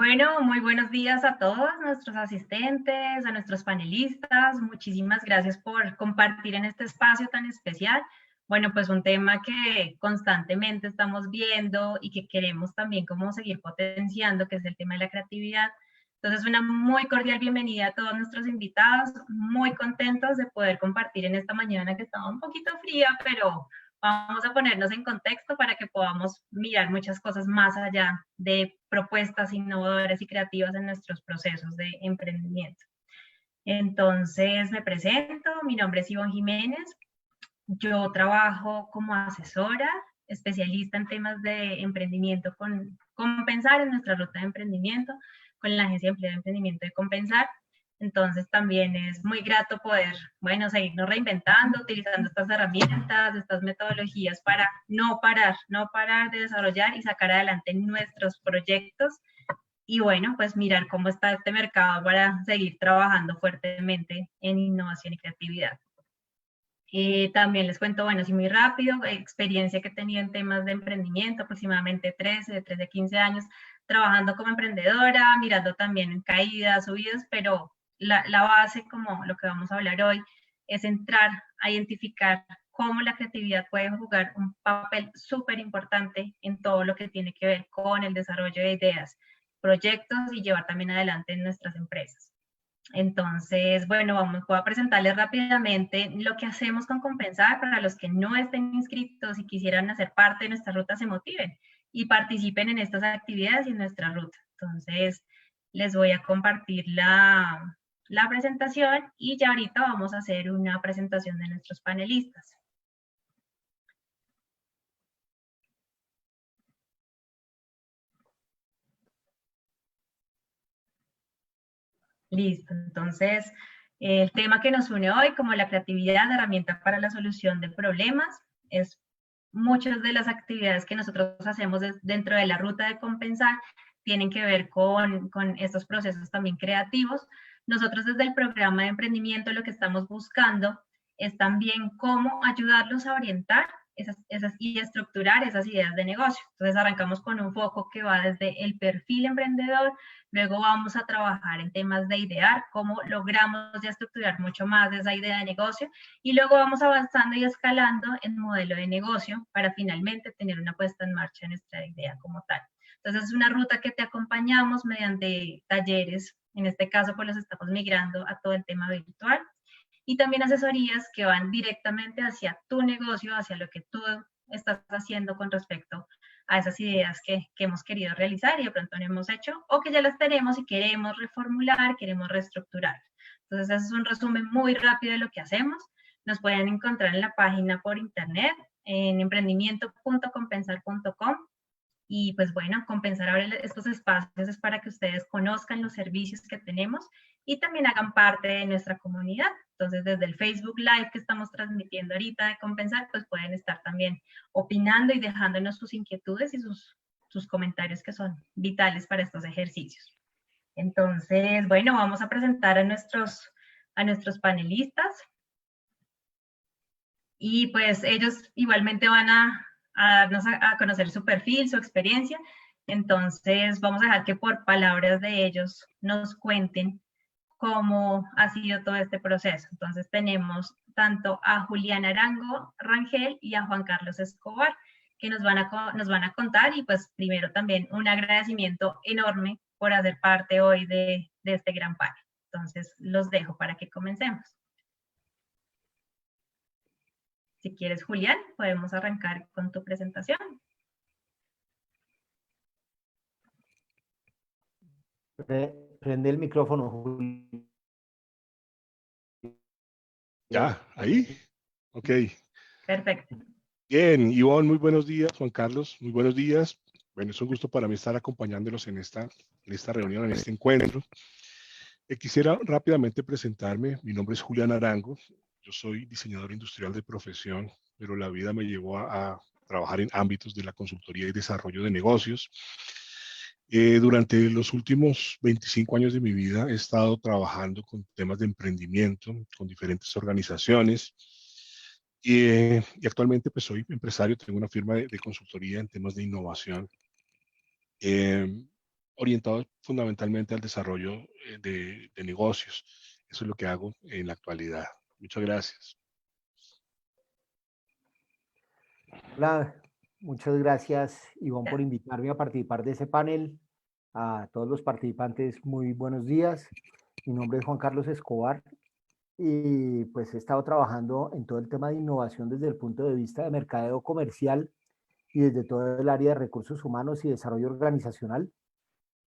Bueno, muy buenos días a todos nuestros asistentes, a nuestros panelistas. Muchísimas gracias por compartir en este espacio tan especial. Bueno, pues un tema que constantemente estamos viendo y que queremos también como seguir potenciando, que es el tema de la creatividad. Entonces, una muy cordial bienvenida a todos nuestros invitados. Muy contentos de poder compartir en esta mañana que estaba un poquito fría, pero vamos a ponernos en contexto para que podamos mirar muchas cosas más allá de propuestas innovadoras y creativas en nuestros procesos de emprendimiento. Entonces, me presento, mi nombre es Ivonne Jiménez, yo trabajo como asesora, especialista en temas de emprendimiento con Compensar en nuestra ruta de emprendimiento, con la Agencia de Empleo de Emprendimiento de Compensar. Entonces también es muy grato poder, bueno, seguirnos reinventando, utilizando estas herramientas, estas metodologías para no parar de desarrollar y sacar adelante nuestros proyectos y bueno, pues mirar cómo está este mercado para seguir trabajando fuertemente en innovación y creatividad. También les cuento, bueno, sí muy rápido, experiencia que he tenido en temas de emprendimiento, aproximadamente 13 a 15 años, trabajando como emprendedora, mirando también caídas, subidas, pero la base, como lo que vamos a hablar hoy, es entrar a identificar cómo la creatividad puede jugar un papel súper importante en todo lo que tiene que ver con el desarrollo de ideas, proyectos y llevar también adelante en nuestras empresas. Entonces, bueno, voy a presentarles rápidamente lo que hacemos con Compensar para los que no estén inscritos y quisieran hacer parte de nuestra ruta, se motiven y participen en estas actividades y en nuestra ruta. Entonces, les voy a compartir la presentación y ya ahorita vamos a hacer una presentación de nuestros panelistas. Listo, entonces el tema que nos une hoy como la creatividad, herramienta para la solución de problemas, es muchas de las actividades que nosotros hacemos dentro de la ruta de Compensar tienen que ver con estos procesos también creativos. Nosotros desde el programa de emprendimiento lo que estamos buscando es también cómo ayudarlos a orientar y estructurar esas ideas de negocio. Entonces arrancamos con un foco que va desde el perfil emprendedor. Luego vamos a trabajar en temas de idear, cómo logramos ya estructurar mucho más esa idea de negocio y luego vamos avanzando y escalando en modelo de negocio para finalmente tener una puesta en marcha de nuestra idea como tal. Entonces es una ruta que te acompañamos mediante talleres, en este caso pues los estamos migrando a todo el tema virtual y también asesorías que van directamente hacia tu negocio, hacia lo que tú estás haciendo con respecto a esas ideas que hemos querido realizar y de pronto no hemos hecho, o que ya las tenemos y queremos reformular, queremos reestructurar. Entonces, ese es un resumen muy rápido de lo que hacemos. Nos pueden encontrar en la página por internet, en emprendimiento.compensar.com. Y pues bueno, Compensar ahora estos espacios es para que ustedes conozcan los servicios que tenemos y también hagan parte de nuestra comunidad. Entonces, desde el Facebook Live que estamos transmitiendo ahorita de Compensar, pues pueden estar también opinando y dejándonos sus inquietudes y sus comentarios que son vitales para estos ejercicios. Entonces, bueno, vamos a presentar a nuestros panelistas y pues ellos igualmente van a darnos a conocer su perfil, su experiencia. Entonces, vamos a dejar que por palabras de ellos nos cuenten cómo ha sido todo este proceso. Entonces, tenemos tanto a Julián Arango Rangel y a Juan Carlos Escobar, que nos van a contar y pues primero también un agradecimiento enorme por hacer parte hoy de este gran panel. Entonces, los dejo para que comencemos. Si quieres, Julián, podemos arrancar con tu presentación. Prende el micrófono, Julián. Ya, ahí. Ok. Perfecto. Bien, Ivonne, muy buenos días. Juan Carlos, muy buenos días. Bueno, es un gusto para mí estar acompañándolos en esta reunión, en este encuentro. Quisiera rápidamente presentarme. Mi nombre es Julián Arango. Yo soy diseñador industrial de profesión, pero la vida me llevó a trabajar en ámbitos de la consultoría y desarrollo de negocios. Durante los últimos 25 años de mi vida he estado trabajando con temas de emprendimiento, con diferentes organizaciones y actualmente pues soy empresario, tengo una firma de consultoría en temas de innovación. orientado fundamentalmente al desarrollo de negocios. Eso es lo que hago en la actualidad. Muchas gracias. Hola, muchas gracias, Ivonne, por invitarme a participar de ese panel. A todos los participantes, muy buenos días. Mi nombre es Juan Carlos Escobar y pues he estado trabajando en todo el tema de innovación desde el punto de vista de mercadeo comercial y desde todo el área de recursos humanos y desarrollo organizacional.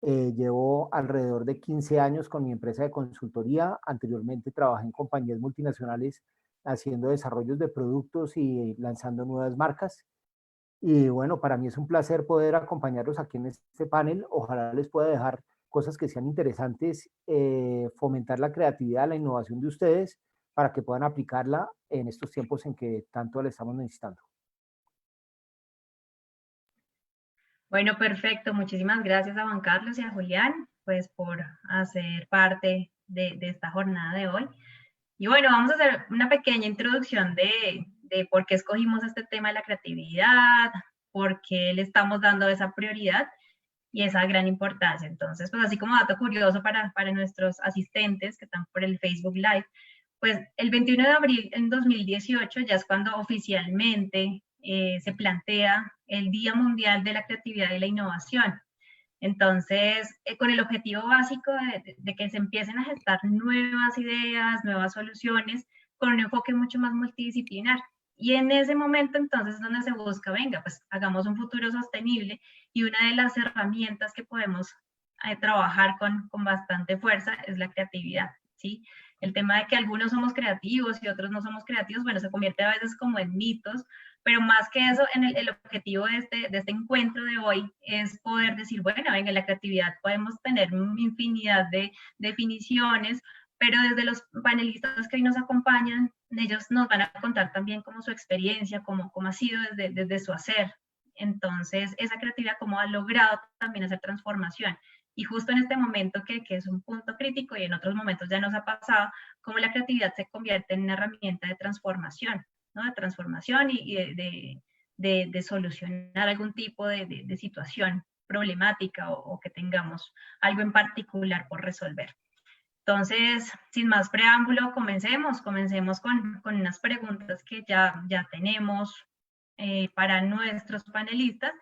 Llevo alrededor de 15 años con mi empresa de consultoría. Anteriormente trabajé en compañías multinacionales haciendo desarrollos de productos y lanzando nuevas marcas. Y bueno, para mí es un placer poder acompañarlos aquí en este panel. Ojalá les pueda dejar cosas que sean interesantes, fomentar la creatividad, la innovación de ustedes para que puedan aplicarla en estos tiempos en que tanto la estamos necesitando. Bueno, perfecto. Muchísimas gracias a Juan Carlos y a Julián, pues por hacer parte de esta jornada de hoy. Y bueno, vamos a hacer una pequeña introducción de por qué escogimos este tema de la creatividad, por qué le estamos dando esa prioridad y esa gran importancia. Entonces, pues así como dato curioso para nuestros asistentes que están por el Facebook Live, pues el 21 de abril en 2018 ya es cuando oficialmente se plantea el Día Mundial de la Creatividad y la Innovación. Entonces, con el objetivo básico de que se empiecen a gestar nuevas ideas, nuevas soluciones, con un enfoque mucho más multidisciplinar. Y en ese momento, entonces, es donde se busca, venga, pues hagamos un futuro sostenible y una de las herramientas que podemos trabajar con bastante fuerza es la creatividad, ¿sí? El tema de que algunos somos creativos y otros no somos creativos, bueno, se convierte a veces como en mitos, pero más que eso, en el objetivo de este encuentro de hoy es poder decir, bueno, venga, en la creatividad podemos tener una infinidad de definiciones, pero desde los panelistas que hoy nos acompañan, ellos nos van a contar también como su experiencia, cómo ha sido desde su hacer. Entonces, esa creatividad, cómo ha logrado también hacer transformación. Y justo en este momento que es un punto crítico y en otros momentos ya nos ha pasado, cómo la creatividad se convierte en una herramienta de transformación, ¿no? De transformación y de solucionar algún tipo de situación problemática o que tengamos algo en particular por resolver. Entonces, sin más preámbulo, comencemos con unas preguntas que ya tenemos para nuestros panelistas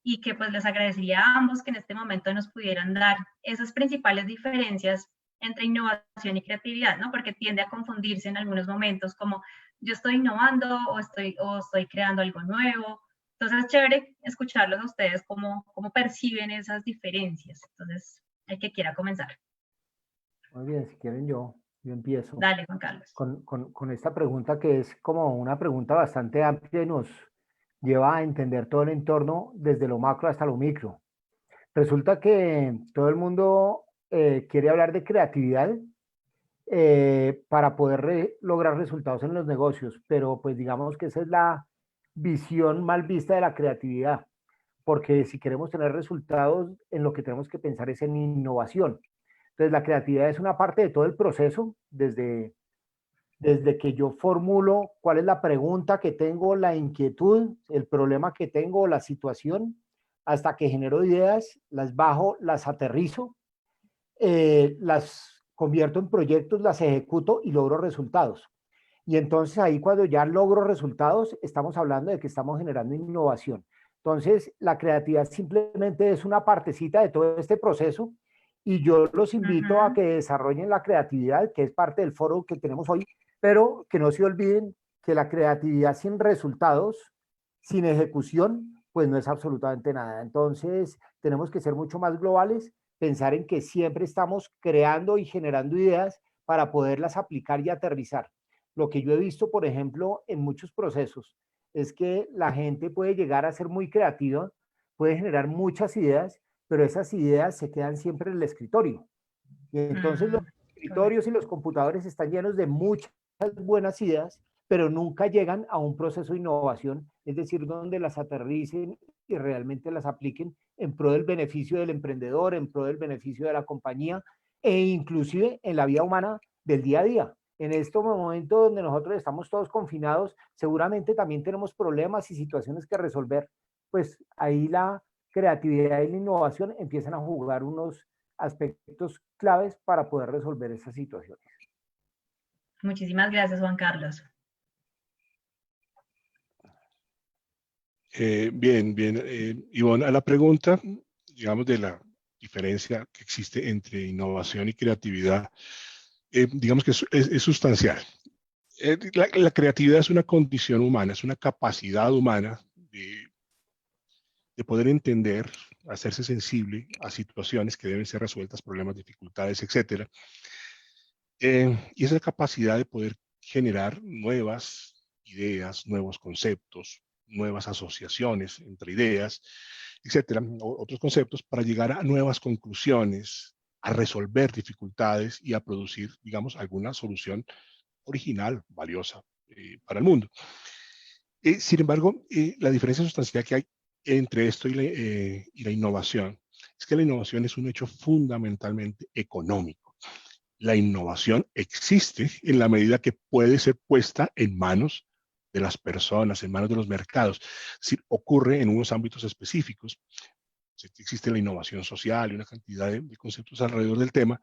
y que pues les agradecería a ambos que en este momento nos pudieran dar esas principales diferencias entre innovación y creatividad, ¿no? Porque tiende a confundirse en algunos momentos como yo estoy innovando o estoy creando algo nuevo. Entonces es chévere escucharlos a ustedes cómo perciben esas diferencias. Entonces, el que quiera comenzar. Muy bien, si quieren yo empiezo. Dale, Juan Carlos. Con esta pregunta que es como una pregunta bastante amplia y nos lleva a entender todo el entorno desde lo macro hasta lo micro. Resulta que todo el mundo quiere hablar de creatividad para poder lograr resultados en los negocios, pero pues digamos que esa es la visión mal vista de la creatividad, porque si queremos tener resultados, en lo que tenemos que pensar es en innovación. Entonces, la creatividad es una parte de todo el proceso, desde que yo formulo cuál es la pregunta que tengo, la inquietud, el problema que tengo, la situación, hasta que genero ideas, las bajo, las aterrizo, las convierto en proyectos, las ejecuto y logro resultados. Y entonces ahí cuando ya logro resultados, estamos hablando de que estamos generando innovación. Entonces, la creatividad simplemente es una partecita de todo este proceso y yo los invito a que desarrollen la creatividad, que es parte del foro que tenemos hoy, pero que no se olviden que la creatividad sin resultados, sin ejecución, pues no es absolutamente nada. Entonces, tenemos que ser mucho más globales, pensar en que siempre estamos creando y generando ideas para poderlas aplicar y aterrizar. Lo que yo he visto, por ejemplo, en muchos procesos, es que la gente puede llegar a ser muy creativa, puede generar muchas ideas, pero esas ideas se quedan siempre en el escritorio. Y entonces los escritorios y los computadores están llenos de muchas buenas ideas, pero nunca llegan a un proceso de innovación, es decir, donde las aterricen y realmente las apliquen en pro del beneficio del emprendedor, en pro del beneficio de la compañía e inclusive en la vida humana del día a día. En este momento donde nosotros estamos todos confinados, seguramente también tenemos problemas y situaciones que resolver. Pues ahí la creatividad y la innovación empiezan a jugar unos aspectos claves para poder resolver esas situaciones. Muchísimas gracias, Juan Carlos. Bien, Ivonne, a la pregunta, digamos, de la diferencia que existe entre innovación y creatividad, digamos que es sustancial. La creatividad es una condición humana, es una capacidad humana de poder entender, hacerse sensible a situaciones que deben ser resueltas, problemas, dificultades, etcétera. Y esa capacidad de poder generar nuevas ideas, nuevos conceptos, nuevas asociaciones entre ideas, etcétera, otros conceptos para llegar a nuevas conclusiones, a resolver dificultades y a producir, digamos, alguna solución original, valiosa para el mundo. Sin embargo, la diferencia sustancial que hay entre esto y la innovación es que la innovación es un hecho fundamentalmente económico. La innovación existe en la medida que puede ser puesta en manos de las personas, en manos de los mercados. Es decir, ocurre en unos ámbitos específicos. Existe la innovación social y una cantidad de conceptos alrededor del tema,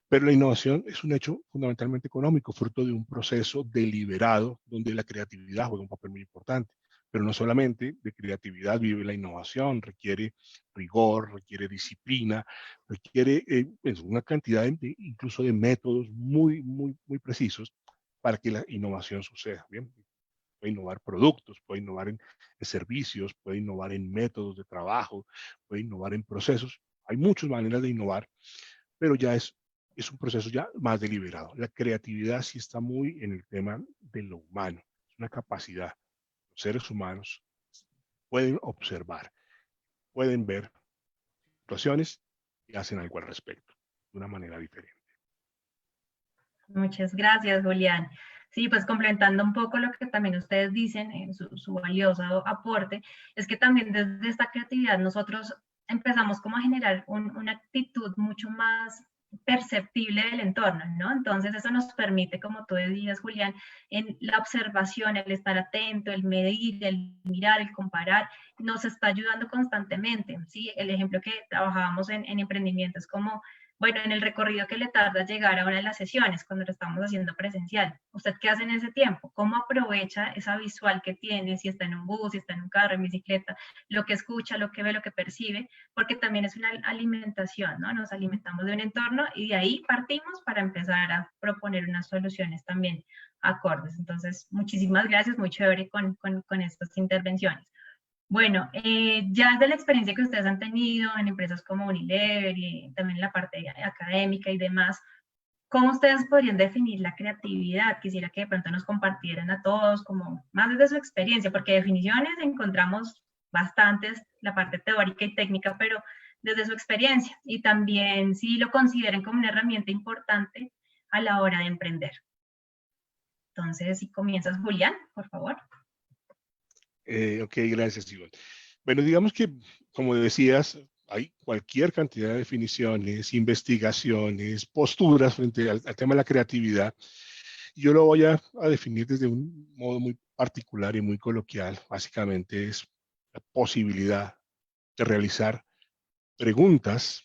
pero la innovación es un hecho fundamentalmente económico, fruto de un proceso deliberado donde la creatividad juega un papel muy importante. Pero no solamente de creatividad vive la innovación, requiere rigor, requiere disciplina, requiere una cantidad incluso de métodos muy precisos para que la innovación suceda. Bien, puede innovar productos, puede innovar en servicios, puede innovar en métodos de trabajo, puede innovar en procesos. Hay muchas maneras de innovar, pero ya es un proceso ya más deliberado. La creatividad sí está muy en el tema de lo humano, es una capacidad. Los seres humanos pueden observar, pueden ver situaciones y hacen algo al respecto, de una manera diferente. Muchas gracias, Julián. Sí, pues complementando un poco lo que también ustedes dicen en su valioso aporte, es que también desde esta creatividad nosotros empezamos como a generar una actitud mucho más perceptible del entorno, ¿no? Entonces eso nos permite, como tú decías, Julián, en la observación, el estar atento, el medir, el mirar, el comparar, nos está ayudando constantemente, ¿sí? El ejemplo que trabajábamos en emprendimiento es como bueno, en el recorrido que le tarda llegar a una de las sesiones cuando lo estamos haciendo presencial. ¿Usted qué hace en ese tiempo? ¿Cómo aprovecha esa visual que tiene, si está en un bus, si está en un carro, en bicicleta, lo que escucha, lo que ve, lo que percibe? Porque también es una alimentación, ¿no? Nos alimentamos de un entorno y de ahí partimos para empezar a proponer unas soluciones también acordes. Entonces, muchísimas gracias, muy chévere con estas intervenciones. Bueno, ya desde la experiencia que ustedes han tenido en empresas como Unilever y también en la parte académica y demás, ¿cómo ustedes podrían definir la creatividad? Quisiera que de pronto nos compartieran a todos como más desde su experiencia, porque definiciones encontramos bastantes, la parte teórica y técnica, pero desde su experiencia y también si lo consideren como una herramienta importante a la hora de emprender. Entonces, si comienzas, Julián, por favor. Ok, gracias, Iván. Bueno, digamos que, como decías, hay cualquier cantidad de definiciones, investigaciones, posturas frente al tema de la creatividad. Yo lo voy a definir desde un modo muy particular y muy coloquial. Básicamente es la posibilidad de realizar preguntas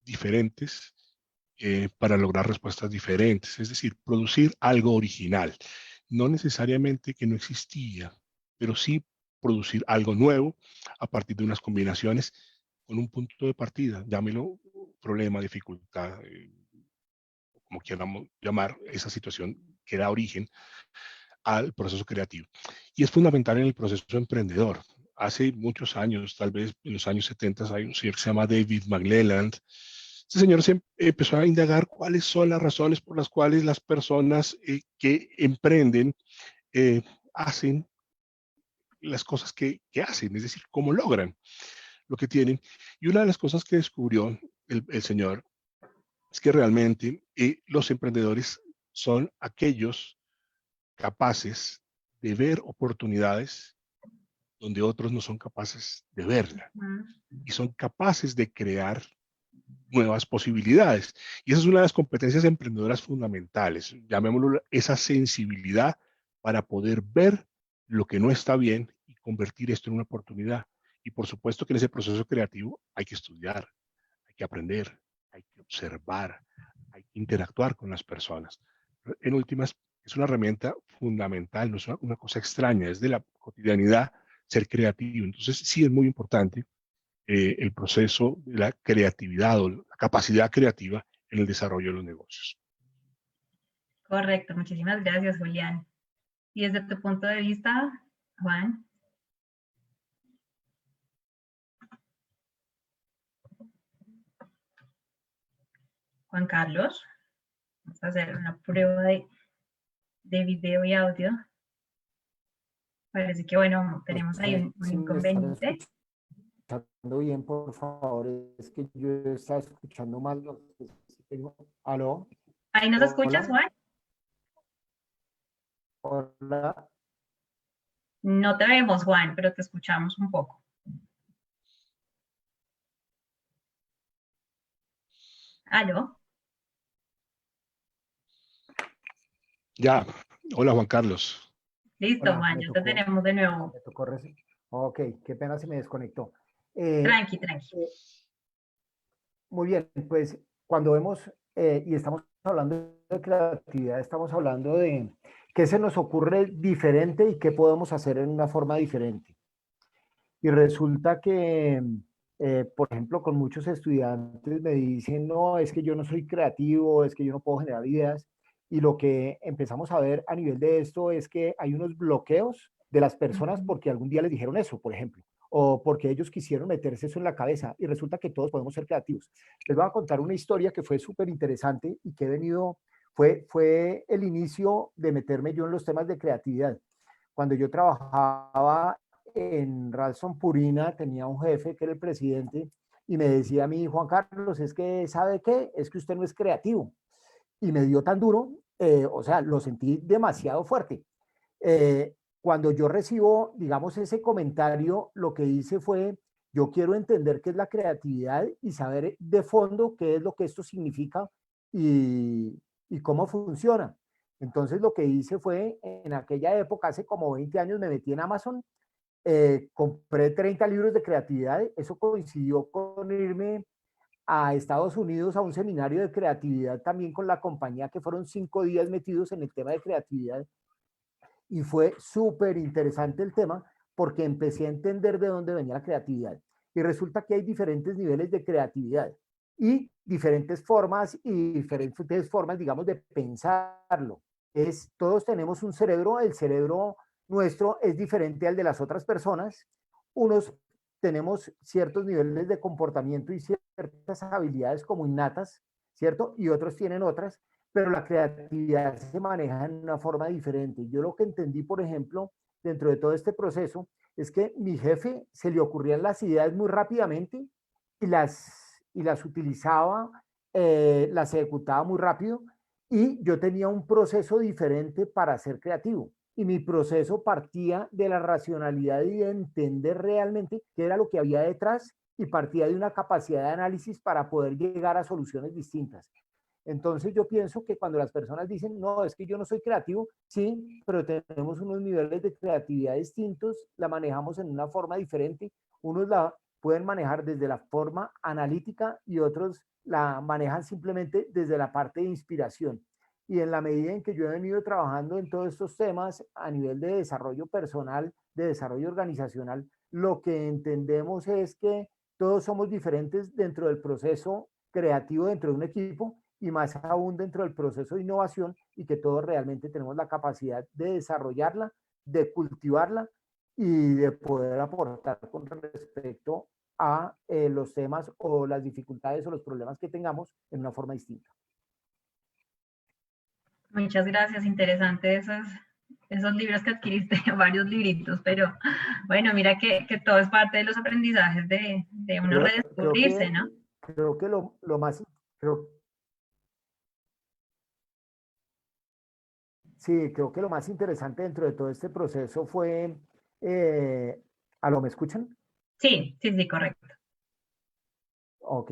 diferentes para lograr respuestas diferentes. Es decir, producir algo original. No necesariamente que no existía, pero sí producir algo nuevo a partir de unas combinaciones con un punto de partida, llámelo problema, dificultad, como quieramos llamar esa situación que da origen al proceso creativo. Y es fundamental en el proceso emprendedor. Hace muchos años, tal vez en los años 70, hay un señor que se llama David McClelland. Este señor se empezó a indagar cuáles son las razones por las cuales las personas que emprenden hacen las cosas que hacen, es decir, cómo logran lo que tienen. Y una de las cosas que descubrió el señor es que realmente los emprendedores son aquellos capaces de ver oportunidades donde otros no son capaces de verla. Y son capaces de crear nuevas posibilidades. Y esa es una de las competencias emprendedoras fundamentales, llamémoslo esa sensibilidad para poder ver lo que no está bien y convertir esto en una oportunidad Y por supuesto que en ese proceso creativo hay que estudiar, hay que aprender, hay que observar, hay que interactuar con las personas. En últimas, es una herramienta fundamental, no es una cosa extraña, es de la cotidianidad ser creativo. Entonces, sí es muy importante el proceso de la creatividad o la capacidad creativa en el desarrollo de los negocios. Correcto, muchísimas gracias, Julián. Y desde tu punto de vista, Juan. Juan Carlos, vamos a hacer una prueba de video y audio. Parece que, bueno, tenemos ahí un Si me están inconveniente. escuchando bien, por favor, es que yo estaba escuchando mal. No sé si tengo... ¿Aló? ¿Ahí nos escuchas, Hola. Juan? Hola. No te vemos, Juan, pero te escuchamos un poco. ¿Aló? Ya, hola Juan Carlos. Listo, Hola, Juan, ya te tenemos de nuevo. me tocó Ok, qué pena se me desconectó. Tranqui, tranqui. Muy bien, pues cuando vemos y estamos hablando de creatividad, estamos hablando de qué se nos ocurre diferente y qué podemos hacer en una forma diferente. Y resulta que, por ejemplo, con muchos estudiantes me dicen, no, es que yo no soy creativo, es que yo no puedo generar ideas. Y lo que empezamos a ver a nivel de esto es que hay unos bloqueos de las personas porque algún día les dijeron eso, por ejemplo, o porque ellos quisieron meterse eso en la cabeza y resulta que todos podemos ser creativos. Les voy a contar una historia que fue súper interesante y que fue el inicio de meterme yo en los temas de creatividad. Cuando yo trabajaba en Ralston Purina, tenía un jefe que era el presidente y me decía a mí, Juan Carlos, es que, ¿sabe qué? Es que usted no es creativo. Y me dio tan duro, o sea, lo sentí demasiado fuerte. Cuando yo recibo, digamos, ese comentario, lo que hice fue, yo quiero entender qué es la creatividad y saber de fondo qué es lo que esto significa y cómo funciona. Entonces lo que hice fue, en aquella época, hace como 20 años, me metí en Amazon, compré 30 libros de creatividad, eso coincidió con irme a Estados Unidos a un seminario de creatividad también con la compañía, que fueron 5 días metidos en el tema de creatividad y fue súper interesante el tema porque empecé a entender de dónde venía la creatividad. Y resulta que hay diferentes niveles de creatividad y diferentes formas, digamos, de pensarlo. Todos tenemos un cerebro, el cerebro nuestro es diferente al de las otras personas. Unos tenemos ciertos niveles de comportamiento y ciertas habilidades como innatas, ¿cierto? Y otros tienen otras, pero la creatividad se maneja en una forma diferente. Yo lo que entendí, por ejemplo, dentro de todo este proceso, es que mi jefe se le ocurrían las ideas muy rápidamente y las utilizaba, las ejecutaba muy rápido y yo tenía un proceso diferente para ser creativo. Y mi proceso partía de la racionalidad y de entender realmente qué era lo que había detrás y partía de una capacidad de análisis para poder llegar a soluciones distintas. Entonces yo pienso que cuando las personas dicen, no, es que yo no soy creativo, sí, pero tenemos unos niveles de creatividad distintos, la manejamos en una forma diferente, unos la pueden manejar desde la forma analítica y otros la manejan simplemente desde la parte de inspiración. Y en la medida en que yo he venido trabajando en todos estos temas a nivel de desarrollo personal, de desarrollo organizacional, lo que entendemos es que todos somos diferentes dentro del proceso creativo dentro de un equipo y más aún dentro del proceso de innovación y que todos realmente tenemos la capacidad de desarrollarla, de cultivarla y de poder aportar con respecto a los temas o las dificultades o los problemas que tengamos en una forma distinta. Muchas gracias, interesante esos libros que adquiriste, varios libritos, pero bueno, mira que todo es parte de los aprendizajes de uno redescubrirse, ¿no? Creo que lo más, sí, creo que lo más interesante dentro de todo este proceso fue, ¿aló, me escuchan? Sí, sí, sí, correcto. Ok.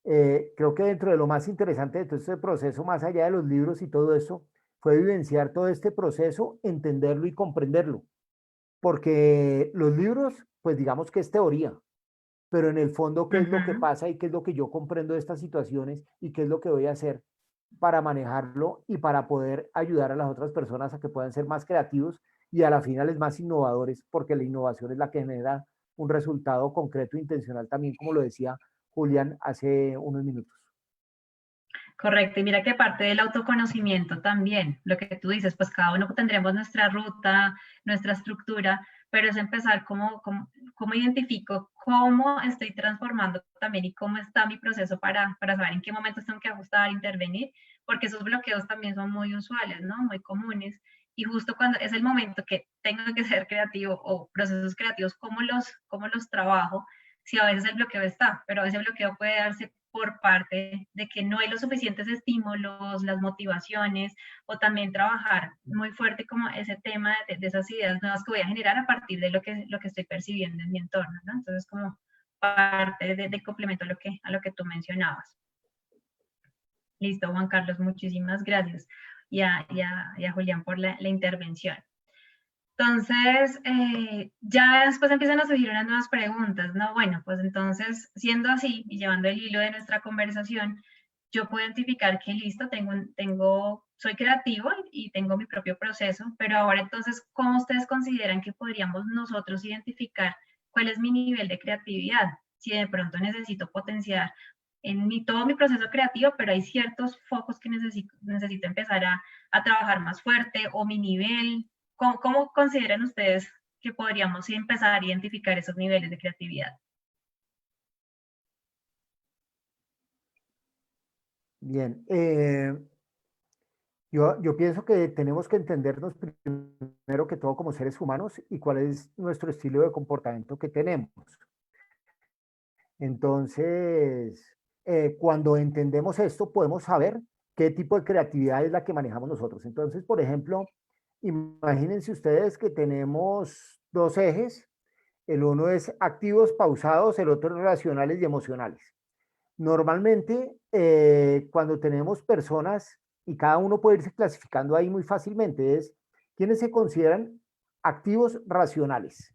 Creo que dentro de lo más interesante de todo este proceso, más allá de los libros y todo eso, fue vivenciar todo este proceso, entenderlo y comprenderlo. porque los libros, pues digamos que es teoría, pero en el fondo, ¿qué es lo que Ujú. pasa y qué es lo que yo comprendo de estas situaciones y qué es lo que voy a hacer para manejarlo y para poder ayudar a las otras personas a que puedan ser más creativos y a la final más innovadores, porque la innovación es la que genera un resultado concreto e intencional también, como lo decía Julián hace unos minutos. Correcto, y mira que parte del autoconocimiento también, lo que tú dices, pues cada uno tendremos nuestra ruta, nuestra estructura, pero es empezar cómo identifico cómo estoy transformando también y cómo está mi proceso para saber en qué momentos tengo que ajustar, intervenir, porque esos bloqueos también son muy usuales, ¿no? Muy comunes. Y justo cuando es el momento que tengo que ser creativo o procesos creativos, cómo los trabajo? Si a veces el bloqueo está, pero ese bloqueo puede darse por parte de que no hay los suficientes estímulos, las motivaciones, o también trabajar muy fuerte como ese tema de esas ideas nuevas que voy a generar a partir de lo que estoy percibiendo en mi entorno, ¿no? Entonces, como parte de complemento a lo que tú mencionabas. Listo, Juan Carlos, muchísimas gracias. Y a Julián por la intervención. Entonces, ya después empiezan a surgir unas nuevas preguntas, ¿no? Bueno, pues entonces, siendo así y llevando el hilo de nuestra conversación, yo puedo identificar que listo, soy creativo y tengo mi propio proceso, pero ahora entonces, ¿cómo ustedes consideran que podríamos nosotros identificar cuál es mi nivel de creatividad? Si de pronto necesito potenciar todo mi proceso creativo, pero hay ciertos focos que necesito empezar a trabajar más fuerte o mi nivel. ¿Cómo consideran ustedes que podríamos empezar a identificar esos niveles de creatividad? Bien, yo pienso que tenemos que entendernos primero que todo como seres humanos y cuál es nuestro estilo de comportamiento que tenemos. Entonces, cuando entendemos esto, podemos saber qué tipo de creatividad es la que manejamos nosotros. Entonces, por ejemplo, imagínense ustedes que tenemos dos ejes. El uno es activos, pausados, el otro es racionales y emocionales. Normalmente, cuando tenemos personas, y cada uno puede irse clasificando ahí muy fácilmente, es quienes se consideran activos racionales,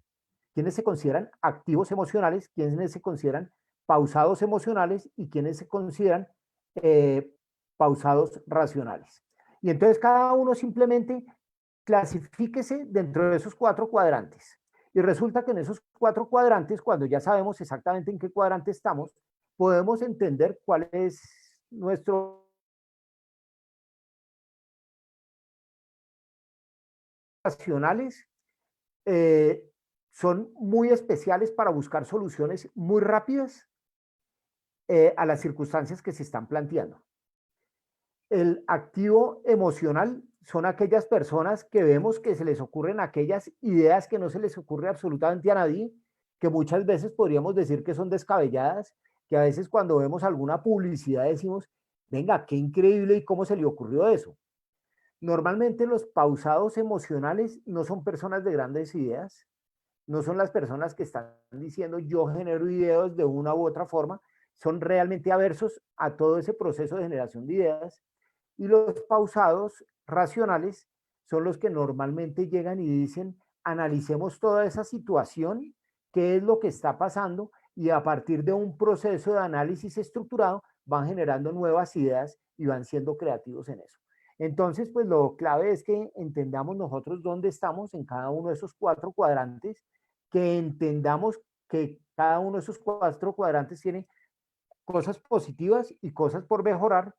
quienes se consideran activos emocionales, quienes se consideran pausados emocionales y quienes se consideran eh, pausados racionales. Y entonces cada uno simplemente clasifíquese dentro de esos cuatro cuadrantes. Y resulta que en esos cuatro cuadrantes, cuando ya sabemos exactamente en qué cuadrante estamos, podemos entender cuál es nuestro racionales. eh, Son muy especiales para buscar soluciones muy rápidas a las circunstancias que se están planteando. El activo emocional son aquellas personas que vemos que se les ocurren aquellas ideas que no se les ocurre absolutamente a nadie, que muchas veces podríamos decir que son descabelladas, que a veces cuando vemos alguna publicidad decimos, venga, qué increíble y cómo se le ocurrió eso. Normalmente los pausados emocionales no son personas de grandes ideas, no son las personas que están diciendo yo genero ideas de una u otra forma, son realmente aversos a todo ese proceso de generación de ideas. Y los pausados racionales son los que normalmente llegan y dicen, analicemos toda esa situación, qué es lo que está pasando, y a partir de un proceso de análisis estructurado van generando nuevas ideas y van siendo creativos en eso. Entonces, pues lo clave es que entendamos nosotros dónde estamos en cada uno de esos cuatro cuadrantes, que entendamos que cada uno de esos cuatro cuadrantes tiene cosas positivas y cosas por mejorar,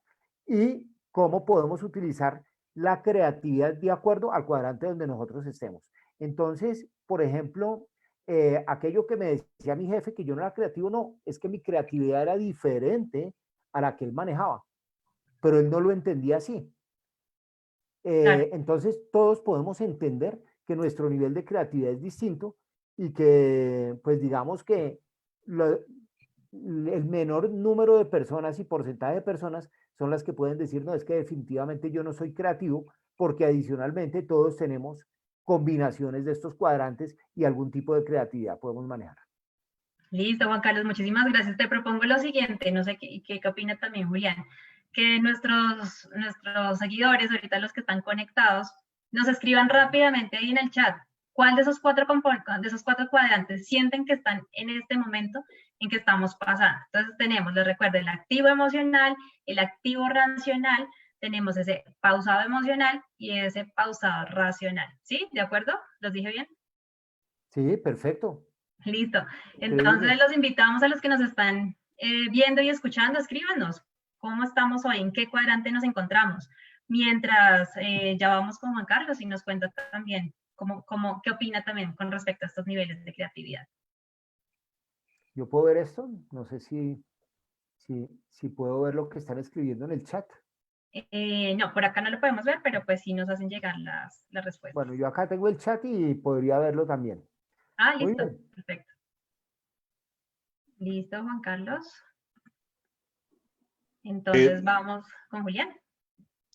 y cómo podemos utilizar la creatividad de acuerdo al cuadrante donde nosotros estemos. Entonces, por ejemplo, aquello que me decía mi jefe, que yo no era creativo, no, es que mi creatividad era diferente a la que él manejaba, pero él no lo entendía así. Claro. Entonces, todos podemos entender que nuestro nivel de creatividad es distinto y que, pues digamos que el menor número de personas y porcentaje de personas son las que pueden decir, no, es que definitivamente yo no soy creativo, porque adicionalmente todos tenemos combinaciones de estos cuadrantes y algún tipo de creatividad podemos manejar. Listo, Juan Carlos, muchísimas gracias. Te propongo lo siguiente, no sé qué opina también Julián, que nuestros seguidores, ahorita los que están conectados, nos escriban rápidamente ahí en el chat. ¿Cuál de esos de esos cuatro cuadrantes sienten que están en este momento en que estamos pasando? Entonces tenemos, les recuerdo, el activo emocional, el activo racional, tenemos ese pausado emocional y ese pausado racional. ¿Sí? ¿De acuerdo? ¿Los dije bien? Sí, perfecto. Listo. Entonces Increíble. los invitamos a los que nos están viendo y escuchando, escríbanos. ¿Cómo estamos hoy? ¿En qué cuadrante nos encontramos? Mientras ya vamos con Juan Carlos y nos cuenta también qué opina también con respecto a estos niveles de creatividad. ¿Yo puedo ver esto? No sé si puedo ver lo que están escribiendo en el chat. No, por acá no lo podemos ver, pero pues sí nos hacen llegar las respuestas. Bueno, yo acá tengo el chat y podría verlo también. Ah, Muy listo. bien. Perfecto. Listo, Juan Carlos. Entonces vamos con Julián.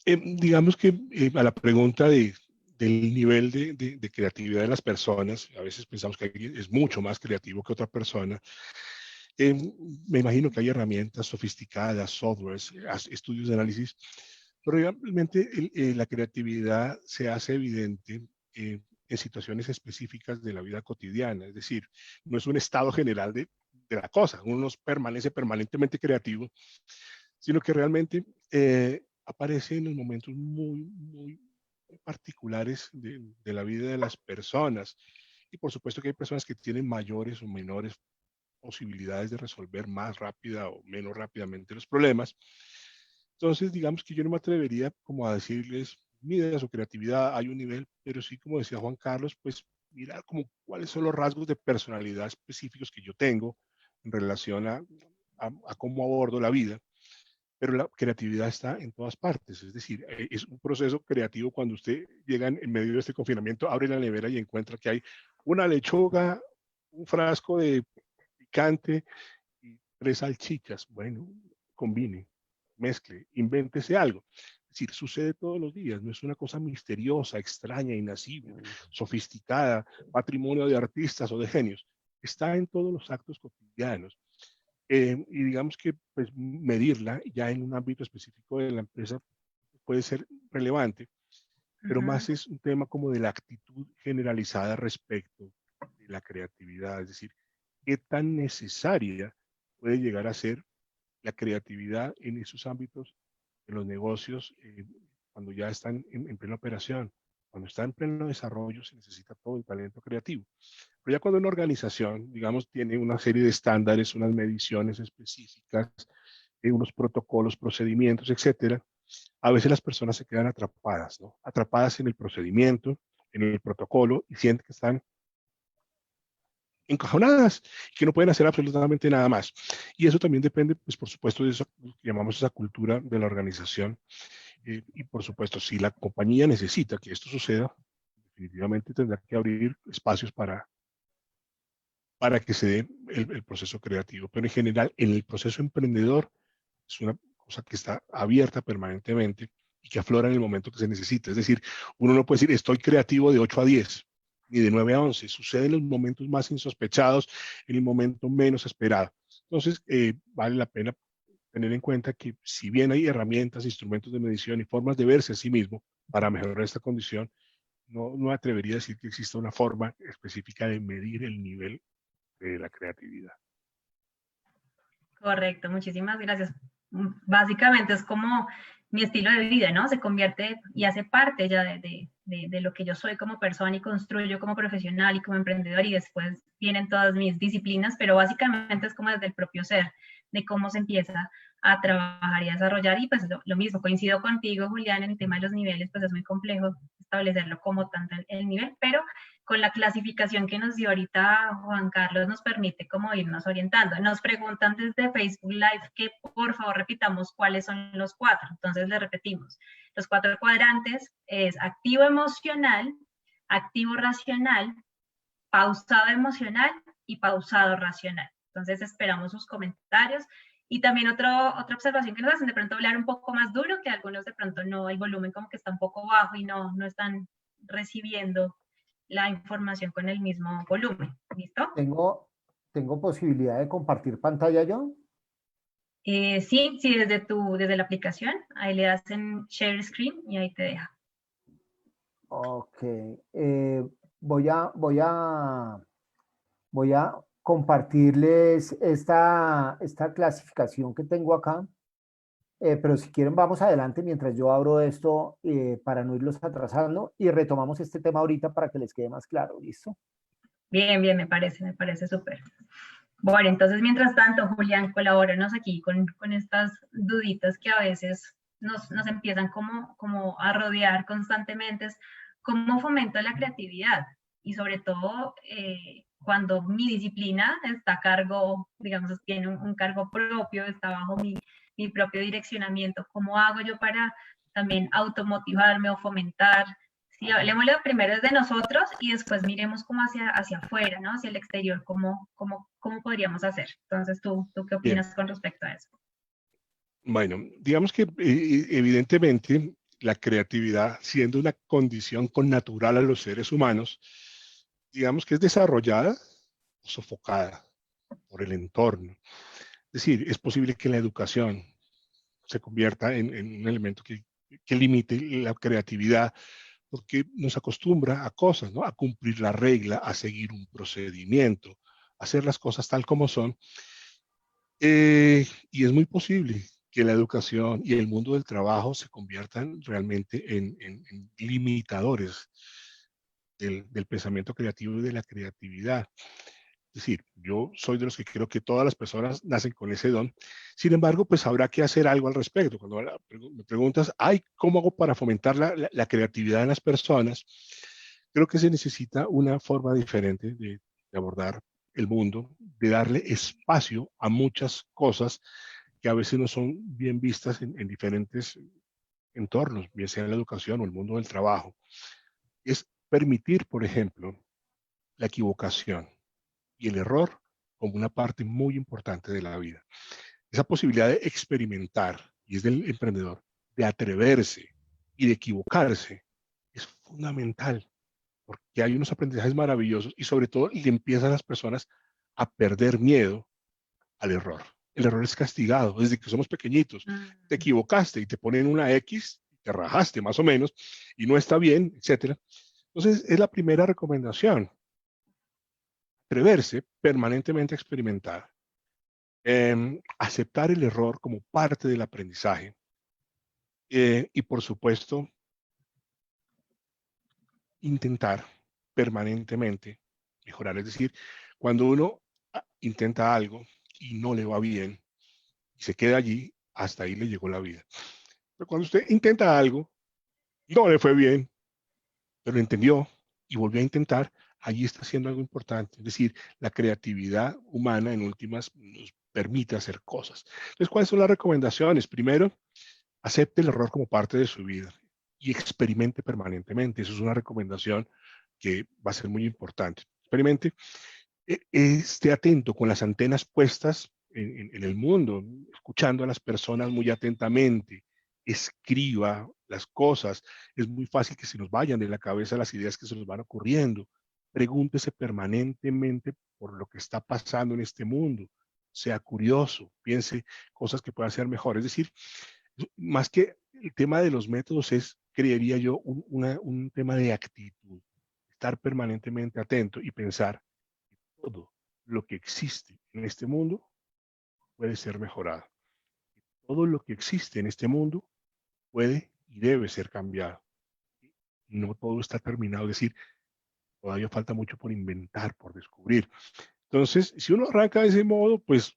Digamos que a la pregunta del nivel de creatividad de las personas, a veces pensamos que alguien es mucho más creativo que otra persona. Me imagino que hay herramientas sofisticadas, softwares, estudios de análisis, pero realmente la creatividad se hace evidente en situaciones específicas de la vida cotidiana, es decir, no es un estado general de la cosa, uno no permanece permanentemente creativo, sino que realmente aparece en los momentos muy particulares de la vida de las personas. Y por supuesto que hay personas que tienen mayores o menores posibilidades de resolver más rápida o menos rápidamente los problemas. Entonces, digamos que yo no me atrevería como a decirles, mira, su creatividad hay un nivel, pero sí, como decía Juan Carlos, pues mirar como cuáles son los rasgos de personalidad específicos que yo tengo en relación a cómo abordo la vida. Pero la creatividad está en todas partes, es decir, es un proceso creativo cuando usted llega en medio de este confinamiento, abre la nevera y encuentra que hay una lechuga, un frasco de picante y 3 salchichas. Bueno, combine, mezcle, invéntese algo. Es decir, sucede todos los días, no es una cosa misteriosa, extraña, inasible, sofisticada, patrimonio de artistas o de genios. Está en todos los actos cotidianos. Y digamos que pues, medirla ya en un ámbito específico de la empresa puede ser relevante, pero más es un tema como de la actitud generalizada respecto de la creatividad, es decir, qué tan necesaria puede llegar a ser la creatividad en esos ámbitos de los negocios cuando ya están en plena operación. Cuando está en pleno desarrollo se necesita todo el talento creativo. Pero ya cuando una organización, digamos, tiene una serie de estándares, unas mediciones específicas, unos protocolos, procedimientos, etcétera, a veces las personas se quedan atrapadas, ¿no? Atrapadas en el procedimiento, en el protocolo y sienten que están encajonadas y que no pueden hacer absolutamente nada más. Y eso también depende, pues, por supuesto, de eso que llamamos esa cultura de la organización. Y por supuesto, si la compañía necesita que esto suceda, definitivamente tendrá que abrir espacios para que se dé el proceso creativo. Pero en general, en el proceso emprendedor, es una cosa que está abierta permanentemente y que aflora en el momento que se necesita. Es decir, uno no puede decir, estoy creativo de 8 a 10, ni de 9 a 11. Sucede en los momentos más insospechados, en el momento menos esperado. Entonces, vale la pena tener en cuenta que si bien hay herramientas, instrumentos de medición y formas de verse a sí mismo para mejorar esta condición, no atrevería a decir que exista una forma específica de medir el nivel de la creatividad. Correcto, muchísimas gracias. Básicamente es como mi estilo de vida, ¿no? Se convierte y hace parte ya de lo que yo soy como persona y construyo como profesional y como emprendedor y después vienen todas mis disciplinas, pero básicamente es como desde el propio ser, de cómo se empieza a trabajar y a desarrollar y pues lo mismo, coincido contigo, Julián, en el tema de los niveles, pues es muy complejo establecerlo como tanto el nivel, pero con la clasificación que nos dio ahorita Juan Carlos nos permite como irnos orientando. Nos preguntan desde Facebook Live que por favor repitamos cuáles son los 4. Entonces le repetimos. Los 4 cuadrantes es activo emocional, activo racional, pausado emocional y pausado racional. Entonces esperamos sus comentarios. Y también otra observación que nos hacen, de pronto hablar un poco más duro, que algunos de pronto no, el volumen como que está un poco bajo y no están recibiendo la información con el mismo volumen. ¿Listo? ¿Tengo posibilidad de compartir pantalla yo? Sí, desde la aplicación, ahí le das en Share Screen y ahí te deja. Ok. voy a compartirles esta clasificación que tengo acá. Pero si quieren vamos adelante mientras yo abro esto para no irlos atrasando y retomamos este tema ahorita para que les quede más claro, ¿listo? Bien, bien, me parece súper. Bueno, entonces mientras tanto, Julián, colabóranos aquí con estas duditas que a veces nos empiezan como a rodear constantemente. Es cómo fomento la creatividad y sobre todo cuando mi disciplina está a cargo, digamos, tiene un cargo propio, está bajo mi propio direccionamiento. ¿Cómo hago yo para también automotivarme o fomentar? Sí, hablemosle primero de nosotros y después miremos como hacia afuera, ¿no? Hacia el exterior, cómo podríamos hacer. Entonces, ¿tú qué Bien, opinas con respecto a eso? bueno, digamos que evidentemente la creatividad, siendo una condición connatural a los seres humanos, digamos que es desarrollada o sofocada por el entorno. Es decir, es posible que la educación se convierta en un elemento que limite la creatividad, porque nos acostumbra a cosas, ¿no? A cumplir la regla, a seguir un procedimiento, a hacer las cosas tal como son. Y es muy posible que la educación y el mundo del trabajo se conviertan realmente en limitadores del pensamiento creativo y de la creatividad. Es decir, yo soy de los que creo que todas las personas nacen con ese don. Sin embargo, pues habrá que hacer algo al respecto. Cuando me preguntas, ay, ¿cómo hago para fomentar la creatividad en las personas? Creo que se necesita una forma diferente de abordar el mundo, de darle espacio a muchas cosas que a veces no son bien vistas en diferentes entornos, bien sea en la educación o el mundo del trabajo. Es permitir, por ejemplo, la equivocación y el error como una parte muy importante de la vida. Esa posibilidad de experimentar, y es del emprendedor, de atreverse y de equivocarse, es fundamental, porque hay unos aprendizajes maravillosos y sobre todo le empiezan las personas a perder miedo al error. El error es castigado desde que somos pequeñitos. Te equivocaste y te ponen una X, te rajaste más o menos, y no está bien, etcétera. Entonces, es la primera recomendación, atreverse permanentemente a experimentar, aceptar el error como parte del aprendizaje y, por supuesto, intentar permanentemente mejorar. Es decir, cuando uno intenta algo y no le va bien y se queda allí, hasta ahí le llegó la vida. Pero cuando usted intenta algo, no le fue bien, pero lo entendió y volvió a intentar, allí está haciendo algo importante. Es decir, la creatividad humana en últimas nos permite hacer cosas. Entonces, ¿cuáles son las recomendaciones? Primero, acepte el error como parte de su vida y experimente permanentemente. Eso es una recomendación que va a ser muy importante. Experimente, esté atento con las antenas puestas en el mundo, escuchando a las personas muy atentamente, escriba las cosas. Es muy fácil que se nos vayan de la cabeza las ideas que se nos van ocurriendo. Pregúntese permanentemente por lo que está pasando en este mundo. Sea curioso, piense cosas que puedan ser mejores. Es decir, más que el tema de los métodos es, creería yo, un tema de actitud. Estar permanentemente atento y pensar que todo lo que existe en este mundo puede ser mejorado. Todo lo que existe en este mundo puede y debe ser cambiado. No todo está terminado, es decir, todavía falta mucho por inventar, por descubrir. Entonces, si uno arranca de ese modo, pues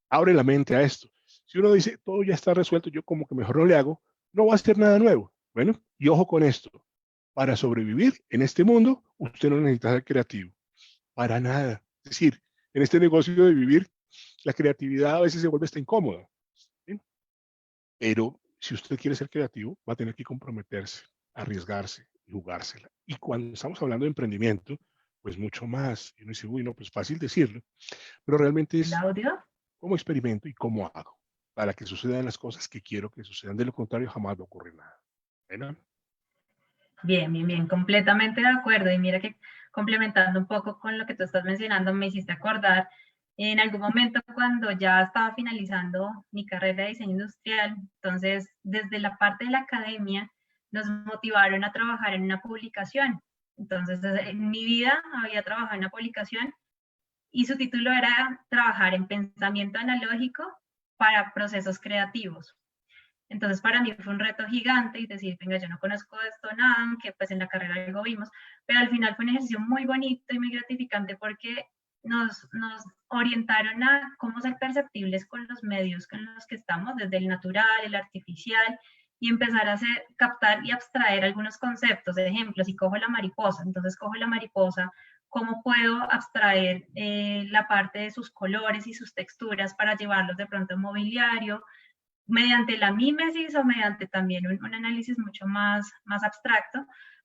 abre la mente a esto. Si uno dice, todo ya está resuelto, yo como que mejor no le hago, no va a hacer nada nuevo. Bueno, y ojo con esto, para sobrevivir en este mundo, usted no necesita ser creativo, para nada. Es decir, en este negocio de vivir, la creatividad a veces se vuelve hasta incómoda, ¿sí? Pero si usted quiere ser creativo, va a tener que comprometerse, arriesgarse y jugársela. Y cuando estamos hablando de emprendimiento, pues mucho más. Y uno dice, uy, no, pues fácil decirlo, pero realmente es ¿Claudio? cómo experimento y cómo hago para que sucedan las cosas que quiero que sucedan. De lo contrario, jamás va a ocurrir nada. ¿Bueno? Bien, bien, bien, completamente de acuerdo. Y mira que complementando un poco con lo que tú estás mencionando, me hiciste acordar en algún momento cuando ya estaba finalizando mi carrera de diseño industrial. Entonces, desde la parte de la academia, nos motivaron a trabajar en una publicación Entonces, en mi vida había trabajado en una publicación y su título era Trabajar en pensamiento analógico para procesos creativos. Entonces, para mí fue un reto gigante y decir, venga, yo no conozco de esto nada, aunque pues en la carrera algo vimos, pero al final fue un ejercicio muy bonito y muy gratificante porque nos orientaron a cómo ser perceptibles con los medios con los que estamos, desde el natural, el artificial, y empezar a hacer, captar y abstraer algunos conceptos. De ejemplo, si cojo la mariposa, entonces cojo la mariposa, ¿cómo puedo abstraer la parte de sus colores y sus texturas para llevarlos de pronto a mobiliario? Mediante la mímesis o mediante también un análisis mucho más abstracto,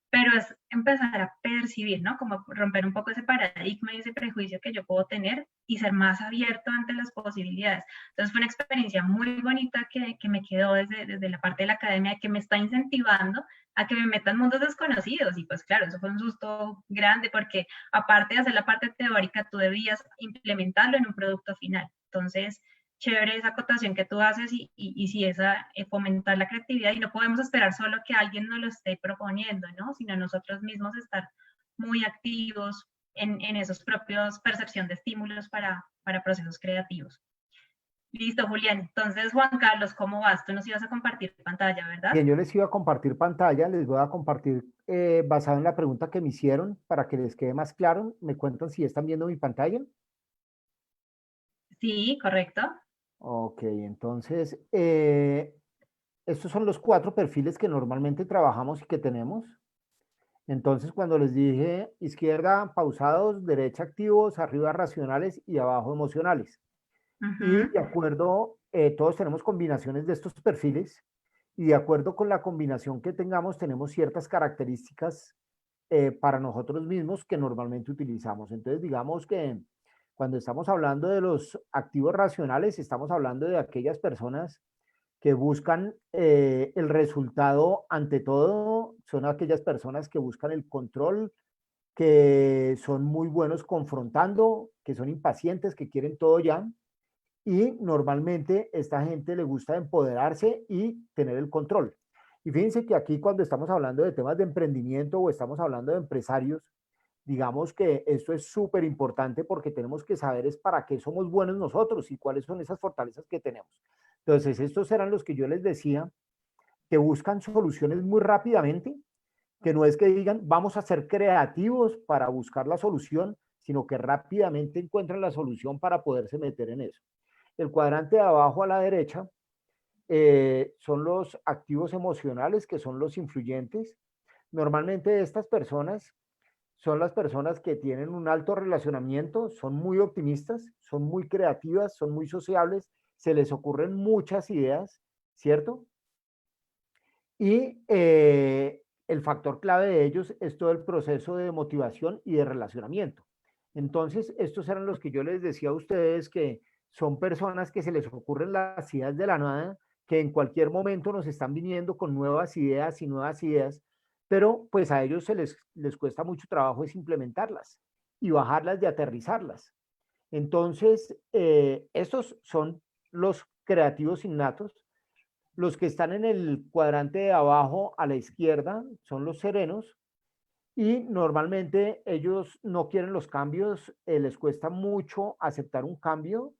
pero es empezar a percibir, ¿no? Como romper un poco ese paradigma y ese prejuicio que yo puedo tener y ser más abierto ante las posibilidades. Entonces fue una experiencia muy bonita que me quedó desde la parte de la academia, que me está incentivando a que me meta en mundos desconocidos. Y pues claro, eso fue un susto grande porque aparte de hacer la parte teórica, tú debías implementarlo en un producto final. Entonces, chévere esa acotación que tú haces y si esa, fomentar la creatividad y no podemos esperar solo que alguien nos lo esté proponiendo, ¿no? Sino nosotros mismos estar muy activos en esos propios percepción de estímulos para procesos creativos. Listo, Julián. Entonces, Juan Carlos, ¿cómo vas? Tú nos ibas a compartir pantalla, ¿verdad? Bien, yo les iba a compartir pantalla, les voy a compartir basado en la pregunta que me hicieron para que les quede más claro. Me cuentan si están viendo mi pantalla. Sí, correcto. Ok, entonces, estos son los 4 perfiles que normalmente trabajamos y que tenemos. Entonces, cuando les dije izquierda pausados, derecha activos, arriba racionales y abajo emocionales. Y de acuerdo, todos tenemos combinaciones de estos perfiles y de acuerdo con la combinación que tengamos, tenemos ciertas características para nosotros mismos que normalmente utilizamos. Entonces, digamos que cuando estamos hablando de los activos racionales, estamos hablando de aquellas personas que buscan el resultado ante todo, son aquellas personas que buscan el control, que son muy buenos confrontando, que son impacientes, que quieren todo ya. Y normalmente esta gente le gusta empoderarse y tener el control. Y fíjense que aquí cuando estamos hablando de temas de emprendimiento o estamos hablando de empresarios, digamos que esto es súper importante porque tenemos que saber es para qué somos buenos nosotros y cuáles son esas fortalezas que tenemos. Entonces, estos eran los que yo les decía, que buscan soluciones muy rápidamente, que no es que digan, vamos a ser creativos para buscar la solución, sino que rápidamente encuentran la solución para poderse meter en eso. El cuadrante de abajo a la derecha son los activos emocionales, que son los influyentes. Normalmente estas personas son las personas que tienen un alto relacionamiento, son muy optimistas, son muy creativas, son muy sociables, se les ocurren muchas ideas, ¿cierto? Y el factor clave de ellos es todo el proceso de motivación y de relacionamiento. Entonces, estos eran los que yo les decía a ustedes que son personas que se les ocurren las ideas de la nada, que en cualquier momento nos están viniendo con nuevas ideas, pero pues a ellos les cuesta mucho trabajo es implementarlas y bajarlas y aterrizarlas. Entonces, estos son los creativos innatos. Los que están en el cuadrante de abajo a la izquierda son los serenos y normalmente ellos no quieren los cambios, les cuesta mucho aceptar un cambio,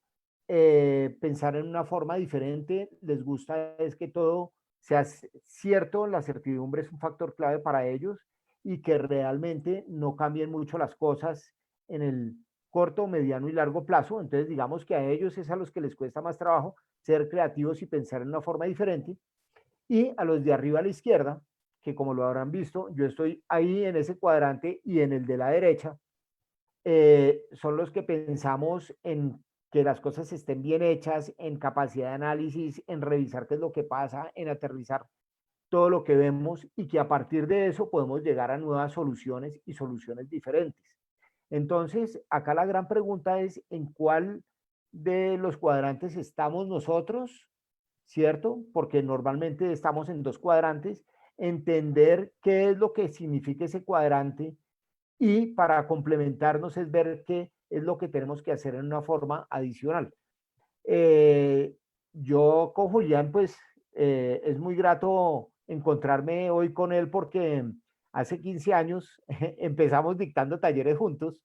pensar en una forma diferente, les gusta es que todo sea cierto, la certidumbre es un factor clave para ellos y que realmente no cambien mucho las cosas en el corto, mediano y largo plazo. Entonces digamos que a ellos es a los que les cuesta más trabajo ser creativos y pensar en una forma diferente. Y a los de arriba a la izquierda, que como lo habrán visto, yo estoy ahí en ese cuadrante y en el de la derecha, son los que pensamos en que las cosas estén bien hechas, en capacidad de análisis, en revisar qué es lo que pasa, en aterrizar todo lo que vemos y que a partir de eso podemos llegar a nuevas soluciones y soluciones diferentes. Entonces, acá la gran pregunta es en cuál de los cuadrantes estamos nosotros, ¿cierto? Porque normalmente estamos en 2 cuadrantes, entender qué es lo que significa ese cuadrante y para complementarnos es ver qué es lo que tenemos que hacer en una forma adicional. Yo con Julián, pues es muy grato encontrarme hoy con él porque hace 15 años empezamos dictando talleres juntos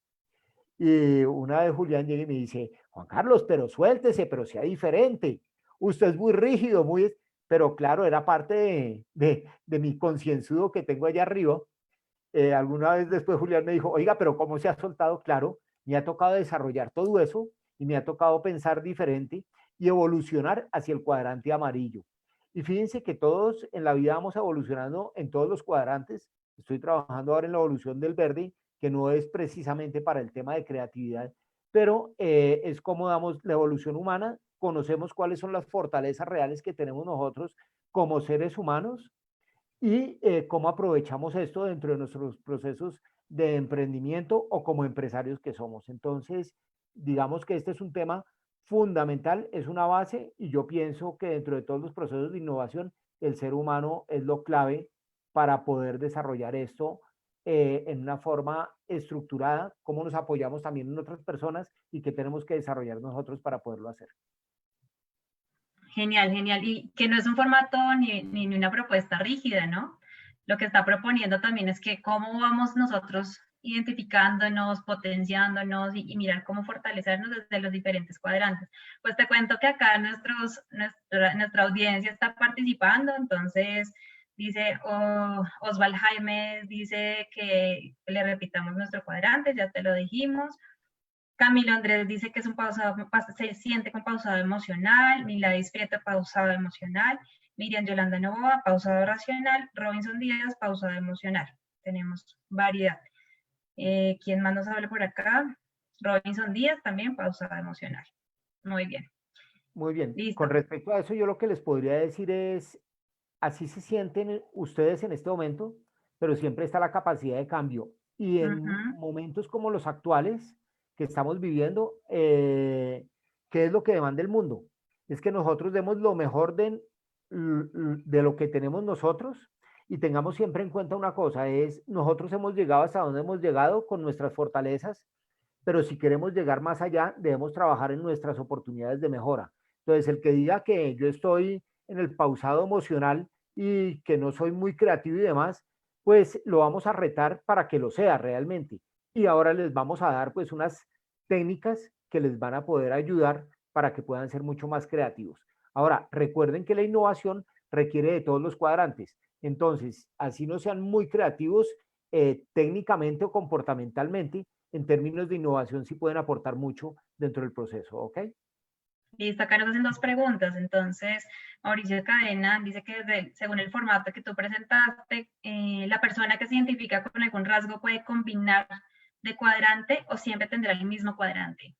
y una vez Julián llega y me dice, Juan Carlos, pero suéltese, pero sea diferente. Usted es muy rígido, muy... Pero claro, era parte de mi concienzudo que tengo allá arriba. Alguna vez después Julián me dijo, oiga, pero ¿cómo se ha soltado? Claro, me ha tocado desarrollar todo eso y me ha tocado pensar diferente y evolucionar hacia el cuadrante amarillo. Y fíjense que todos en la vida vamos evolucionando en todos los cuadrantes. Estoy trabajando ahora en la evolución del verde, que no es precisamente para el tema de creatividad, pero es como damos la evolución humana, conocemos cuáles son las fortalezas reales que tenemos nosotros como seres humanos y cómo aprovechamos esto dentro de nuestros procesos de emprendimiento o como empresarios que somos. Entonces, digamos que este es un tema fundamental, es una base y yo pienso que dentro de todos los procesos de innovación, el ser humano es lo clave para poder desarrollar esto en una forma estructurada, cómo nos apoyamos también en otras personas y qué tenemos que desarrollar nosotros para poderlo hacer. Genial, genial. Y que no es un formato ni una propuesta rígida, ¿no? Lo que está proponiendo también es que cómo vamos nosotros identificándonos, potenciándonos y mirar cómo fortalecernos desde los diferentes cuadrantes. Pues te cuento que acá nuestra audiencia está participando, entonces dice Osval Jaime, dice que le repitamos nuestro cuadrante, ya te lo dijimos. Camilo Andrés dice que es un pausado, se siente con pausado emocional. Miladis Prieto, pausado emocional. Miriam Yolanda Novoa, pausado racional. Robinson Díaz, pausado emocional. Tenemos variedad. ¿Quién más nos habla por acá? Robinson Díaz también, pausado emocional. Muy bien. Muy bien. Listo. Con respecto a eso, yo lo que les podría decir es, así se sienten ustedes en este momento, pero siempre está la capacidad de cambio. Y en momentos como los actuales que estamos viviendo, ¿qué es lo que demanda el mundo? Es que nosotros demos lo mejor de lo que tenemos nosotros y tengamos siempre en cuenta una cosa, es nosotros hemos llegado hasta donde hemos llegado con nuestras fortalezas, pero si queremos llegar más allá, debemos trabajar en nuestras oportunidades de mejora. Entonces, el que diga que yo estoy en el pausado emocional y que no soy muy creativo y demás, pues lo vamos a retar para que lo sea realmente. Y ahora les vamos a dar pues unas técnicas que les van a poder ayudar para que puedan ser mucho más creativos. Ahora, recuerden que la innovación requiere de todos los cuadrantes. Entonces, así no sean muy creativos técnicamente o comportamentalmente, en términos de innovación sí pueden aportar mucho dentro del proceso, ¿ok? Listo, acá nos hacen dos preguntas. Entonces, Mauricio Cadena dice que según el formato que tú presentaste, la persona que se identifica con algún rasgo puede combinar de cuadrante o siempre tendrá el mismo cuadrante.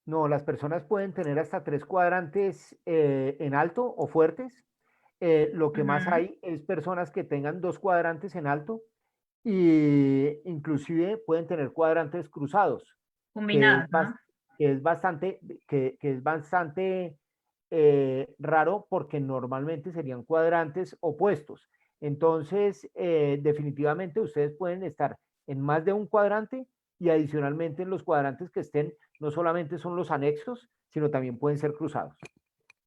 No, las personas pueden tener hasta 3 cuadrantes en alto o fuertes. Lo que más hay es personas que tengan 2 cuadrantes en alto y inclusive pueden tener cuadrantes cruzados, que Combinados, es, ¿no? que es bastante raro porque normalmente serían cuadrantes opuestos. Entonces, definitivamente ustedes pueden estar en más de un cuadrante y adicionalmente en los cuadrantes que estén, no solamente son los anexos, sino también pueden ser cruzados.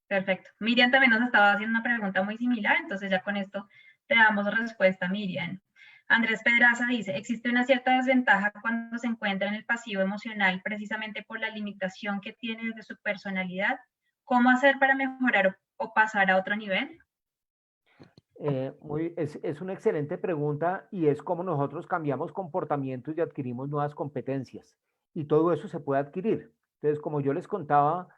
Perfecto. Miriam también nos estaba haciendo una pregunta muy similar, entonces ya con esto te damos respuesta, Miriam. Andrés Pedraza dice, ¿existe una cierta desventaja cuando se encuentra en el pasivo emocional precisamente por la limitación que tiene de su personalidad? ¿Cómo hacer para mejorar o pasar a otro nivel? Es una excelente pregunta y es como nosotros cambiamos comportamientos y adquirimos nuevas competencias. Y todo eso se puede adquirir. Entonces, como yo les contaba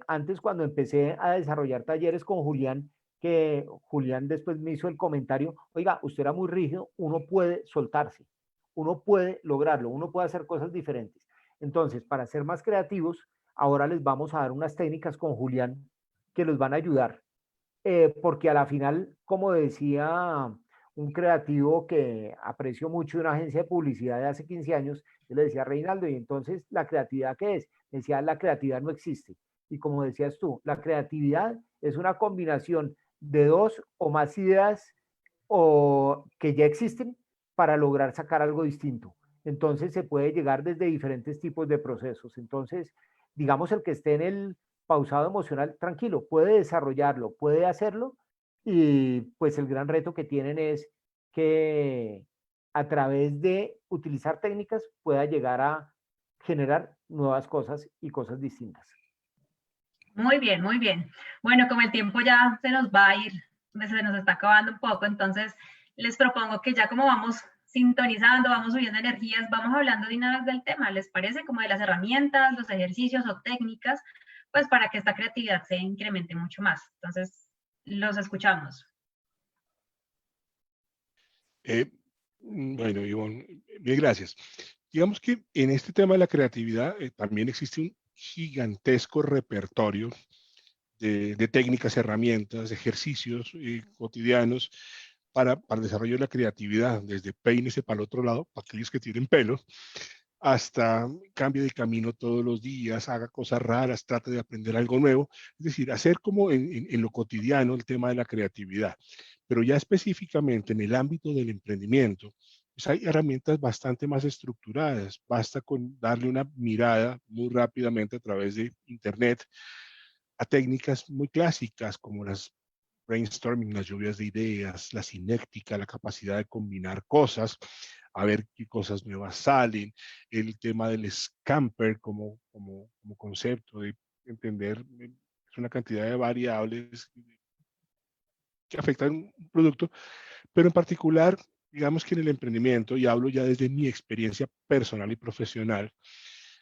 antes cuando empecé a desarrollar talleres con Julián, que Julián después me hizo el comentario, oiga, usted era muy rígido, uno puede soltarse, uno puede lograrlo, uno puede hacer cosas diferentes. Entonces, para ser más creativos, ahora les vamos a dar unas técnicas con Julián que los van a ayudar porque a la final, como decía un creativo que aprecio mucho de una agencia de publicidad de hace 15 años, yo le decía a Reinaldo, y entonces, ¿la creatividad qué es? Me decía, la creatividad no existe. Y como decías tú, la creatividad es una combinación de dos o más ideas o que ya existen para lograr sacar algo distinto. Entonces se puede llegar desde diferentes tipos de procesos. Entonces, digamos, el que esté en el pausado emocional, tranquilo, puede desarrollarlo, puede hacerlo y pues el gran reto que tienen es que a través de utilizar técnicas pueda llegar a generar nuevas cosas y cosas distintas. Muy bien, muy bien. Bueno, como el tiempo ya se nos va a ir, se nos está acabando un poco, entonces les propongo que ya como vamos sintonizando, vamos subiendo energías, vamos hablando de una vez del tema, ¿les parece? Como de las herramientas, los ejercicios o técnicas, pues para que esta creatividad se incremente mucho más. Entonces, los escuchamos. Bueno, Ivonne, bien, gracias. Digamos que en este tema de la creatividad también existe un gigantesco repertorio de técnicas, herramientas, ejercicios cotidianos para el desarrollo de la creatividad, desde peínese para el otro lado, para aquellos que tienen pelo, hasta cambie de camino todos los días, haga cosas raras, trate de aprender algo nuevo, es decir, hacer como en lo cotidiano el tema de la creatividad. Pero ya específicamente en el ámbito del emprendimiento, pues hay herramientas bastante más estructuradas, basta con darle una mirada muy rápidamente a través de Internet a técnicas muy clásicas como las brainstorming, las lluvias de ideas, la cinética, la capacidad de combinar cosas, a ver qué cosas nuevas salen, el tema del scamper como concepto de entender es una cantidad de variables que afectan un producto, pero en particular, digamos que en el emprendimiento, y hablo ya desde mi experiencia personal y profesional,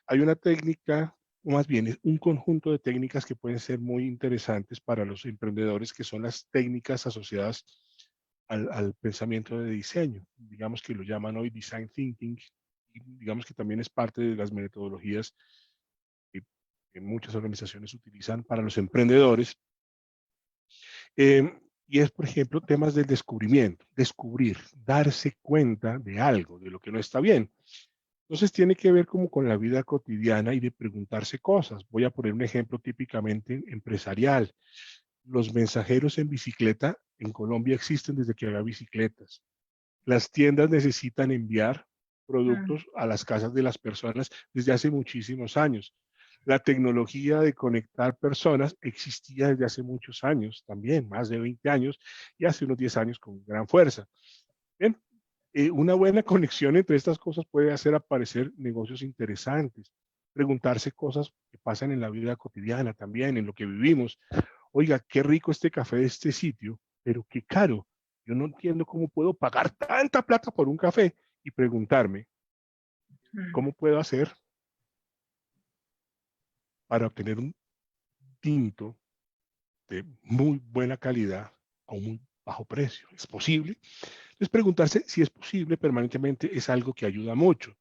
hay una técnica, o más bien es un conjunto de técnicas que pueden ser muy interesantes para los emprendedores, que son las técnicas asociadas al pensamiento de diseño. Digamos que lo llaman hoy design thinking, y digamos que también es parte de las metodologías que muchas organizaciones utilizan para los emprendedores. Y es, por ejemplo, temas del descubrimiento, descubrir, darse cuenta de algo, de lo que no está bien. Entonces tiene que ver como con la vida cotidiana y de preguntarse cosas. Voy a poner un ejemplo típicamente empresarial. Los mensajeros en bicicleta en Colombia existen desde que había bicicletas. Las tiendas necesitan enviar productos a las casas de las personas desde hace muchísimos años. La tecnología de conectar personas existía desde hace muchos años también, más de 20 años, y hace unos 10 años con gran fuerza. Bien, una buena conexión entre estas cosas puede hacer aparecer negocios interesantes, preguntarse cosas que pasan en la vida cotidiana también, en lo que vivimos. Oiga, qué rico este café de este sitio, pero qué caro. Yo no entiendo cómo puedo pagar tanta plata por un café y preguntarme, ¿cómo puedo hacer para obtener un tinto de muy buena calidad a un muy bajo precio? ¿Es posible? Entonces, preguntarse si es posible permanentemente es algo que ayuda mucho.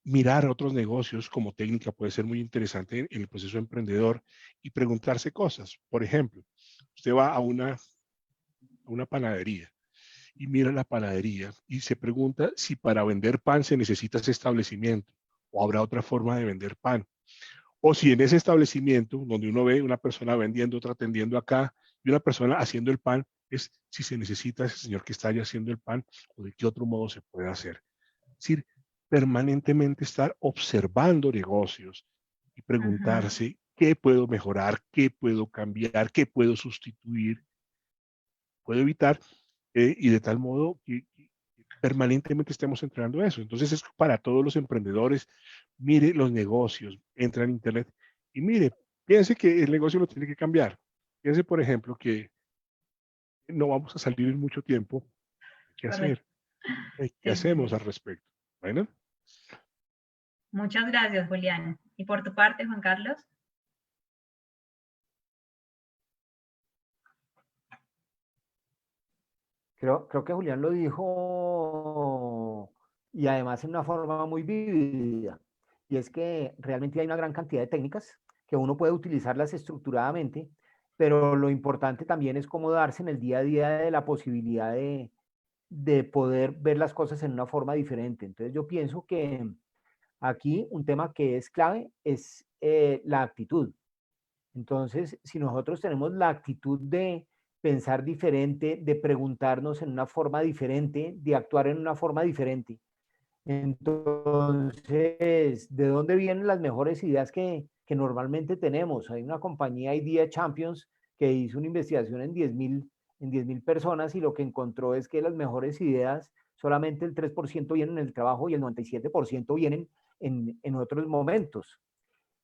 Mirar otros negocios como técnica puede ser muy interesante en el proceso emprendedor y preguntarse cosas. Por ejemplo, usted va a una panadería y mira la panadería y se pregunta si para vender pan se necesita ese establecimiento o habrá otra forma de vender pan. O si en ese establecimiento donde uno ve una persona vendiendo, otra atendiendo acá y una persona haciendo el pan, es si se necesita ese señor que está allá haciendo el pan o de qué otro modo se puede hacer. Es decir, permanentemente estar observando negocios y preguntarse qué puedo mejorar, qué puedo cambiar, qué puedo sustituir, puedo evitar, y de tal modo que permanentemente estemos entrenando eso. Entonces es para todos los emprendedores, mire los negocios, entra en Internet y mire, piense que el negocio lo tiene que cambiar. Piense, por ejemplo, que no vamos a salir en mucho tiempo. ¿Qué hacer? Correcto. ¿Qué Sí, sí, hacemos sí. al respecto? Bueno. Muchas gracias, Julián. ¿Y por tu parte, Juan Carlos? Creo que Julián lo dijo y además en una forma muy vívida. Y es que realmente hay una gran cantidad de técnicas que uno puede utilizarlas estructuradamente, pero lo importante también es cómo darse en el día a día de la posibilidad de poder ver las cosas en una forma diferente. Entonces yo pienso que aquí un tema que es clave es la actitud. Entonces, si nosotros tenemos la actitud de pensar diferente, de preguntarnos en una forma diferente, de actuar en una forma diferente, entonces, ¿de dónde vienen las mejores ideas que normalmente tenemos? Hay una compañía, Idea Champions, que hizo una investigación en 10.000 personas y lo que encontró es que las mejores ideas solamente el 3% viene en el trabajo y el 97% vienen en otros momentos.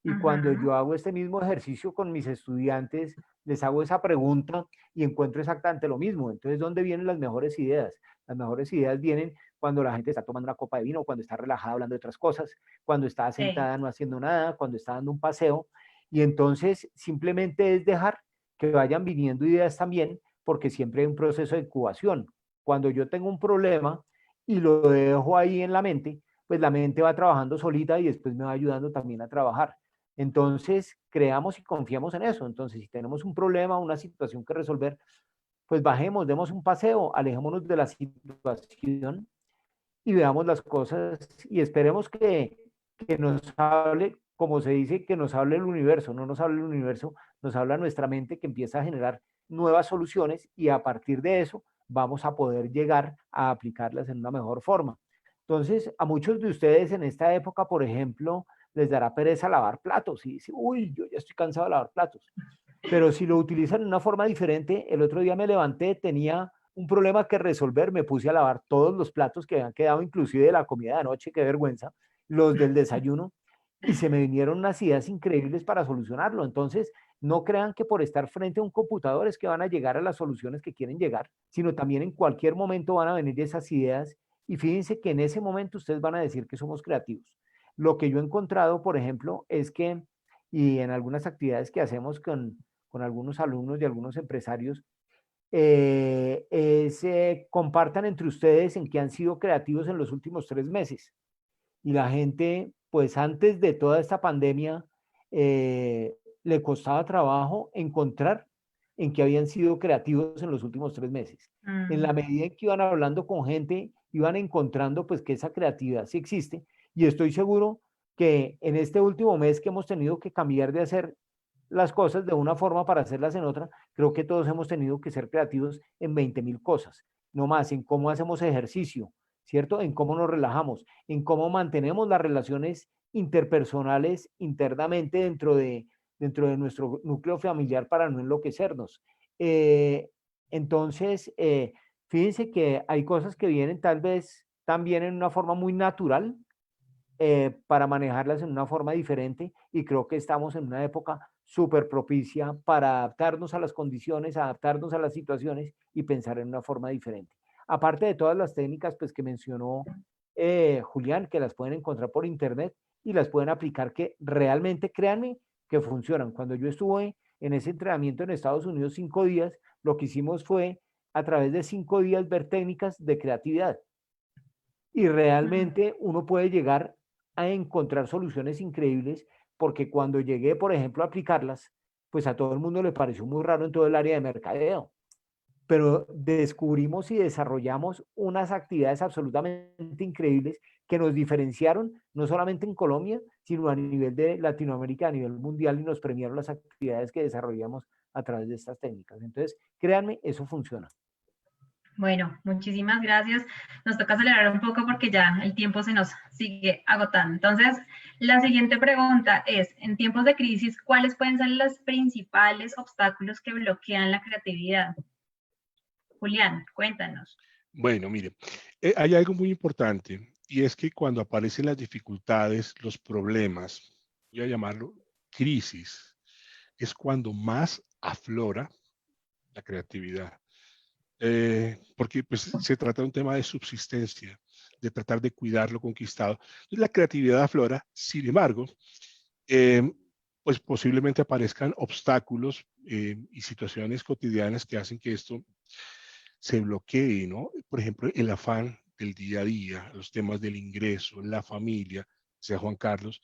Y cuando yo hago este mismo ejercicio con mis estudiantes, les hago esa pregunta y encuentro exactamente lo mismo. Entonces, ¿dónde vienen las mejores ideas? Las mejores ideas vienen cuando la gente está tomando una copa de vino, cuando está relajada hablando de otras cosas, cuando está sentada no haciendo nada, cuando está dando un paseo. Y entonces simplemente es dejar que vayan viniendo ideas también, porque siempre hay un proceso de incubación. Cuando yo tengo un problema y lo dejo ahí en la mente, pues la mente va trabajando solita y después me va ayudando también a trabajar. Entonces, creamos y confiamos en eso. Entonces, si tenemos un problema, una situación que resolver, pues bajemos, demos un paseo, alejémonos de la situación y veamos las cosas y esperemos que nos hable, como se dice, que nos hable el universo. No nos hable el universo, nos habla nuestra mente que empieza a generar nuevas soluciones y a partir de eso vamos a poder llegar a aplicarlas en una mejor forma. Entonces, a muchos de ustedes en esta época, por ejemplo, les dará pereza lavar platos y dicen, uy, yo ya estoy cansado de lavar platos. Pero si lo utilizan de una forma diferente, el otro día me levanté, tenía un problema que resolver, me puse a lavar todos los platos que habían quedado, inclusive de la comida de anoche, qué vergüenza, los del desayuno, y se me vinieron unas ideas increíbles para solucionarlo. Entonces, no crean que por estar frente a un computador es que van a llegar a las soluciones que quieren llegar, sino también en cualquier momento van a venir esas ideas y fíjense que en ese momento ustedes van a decir que somos creativos. Lo que yo he encontrado, por ejemplo, es que, y en algunas actividades que hacemos con algunos alumnos y algunos empresarios, compartan entre ustedes en qué han sido creativos en los últimos 3 meses. Y la gente, pues antes de toda esta pandemia, le costaba trabajo encontrar en qué habían sido creativos en los últimos 3 meses. En la medida en que iban hablando con gente, iban encontrando pues que esa creatividad sí existe. Y estoy seguro que en este último mes que hemos tenido que cambiar de hacer las cosas de una forma para hacerlas en otra, creo que todos hemos tenido que ser creativos en 20.000 cosas, no más en cómo hacemos ejercicio, ¿cierto? En cómo nos relajamos, en cómo mantenemos las relaciones interpersonales internamente dentro de nuestro núcleo familiar para no enloquecernos. Entonces, fíjense que hay cosas que vienen tal vez también en una forma muy natural, para manejarlas en una forma diferente y creo que estamos en una época súper propicia para adaptarnos a las condiciones, adaptarnos a las situaciones y pensar en una forma diferente. Aparte de todas las técnicas pues, que mencionó Julián, que las pueden encontrar por internet y las pueden aplicar que realmente, créanme, que funcionan. Cuando yo estuve en ese entrenamiento en Estados Unidos 5 días, lo que hicimos fue a través de 5 días ver técnicas de creatividad. Y realmente uno puede llegar a encontrar soluciones increíbles porque cuando llegué, por ejemplo, a aplicarlas, pues a todo el mundo le pareció muy raro en todo el área de mercadeo. Pero descubrimos y desarrollamos unas actividades absolutamente increíbles que nos diferenciaron no solamente en Colombia, sino a nivel de Latinoamérica, a nivel mundial, y nos premiaron las actividades que desarrollamos a través de estas técnicas. Entonces, créanme, eso funciona. Bueno, muchísimas gracias. Nos toca acelerar un poco porque ya el tiempo se nos sigue agotando. Entonces, la siguiente pregunta es, en tiempos de crisis, ¿cuáles pueden ser los principales obstáculos que bloquean la creatividad? Julián, cuéntanos. Bueno, mire, hay algo muy importante y es que cuando aparecen las dificultades, los problemas, voy a llamarlo crisis, es cuando más aflora la creatividad. Porque pues, se trata de un tema de subsistencia, de tratar de cuidar lo conquistado. Entonces, la creatividad aflora, sin embargo, pues posiblemente aparezcan obstáculos y situaciones cotidianas que hacen que esto se bloquee, ¿no? Por ejemplo, el afán del día a día, los temas del ingreso, la familia, sea Juan Carlos,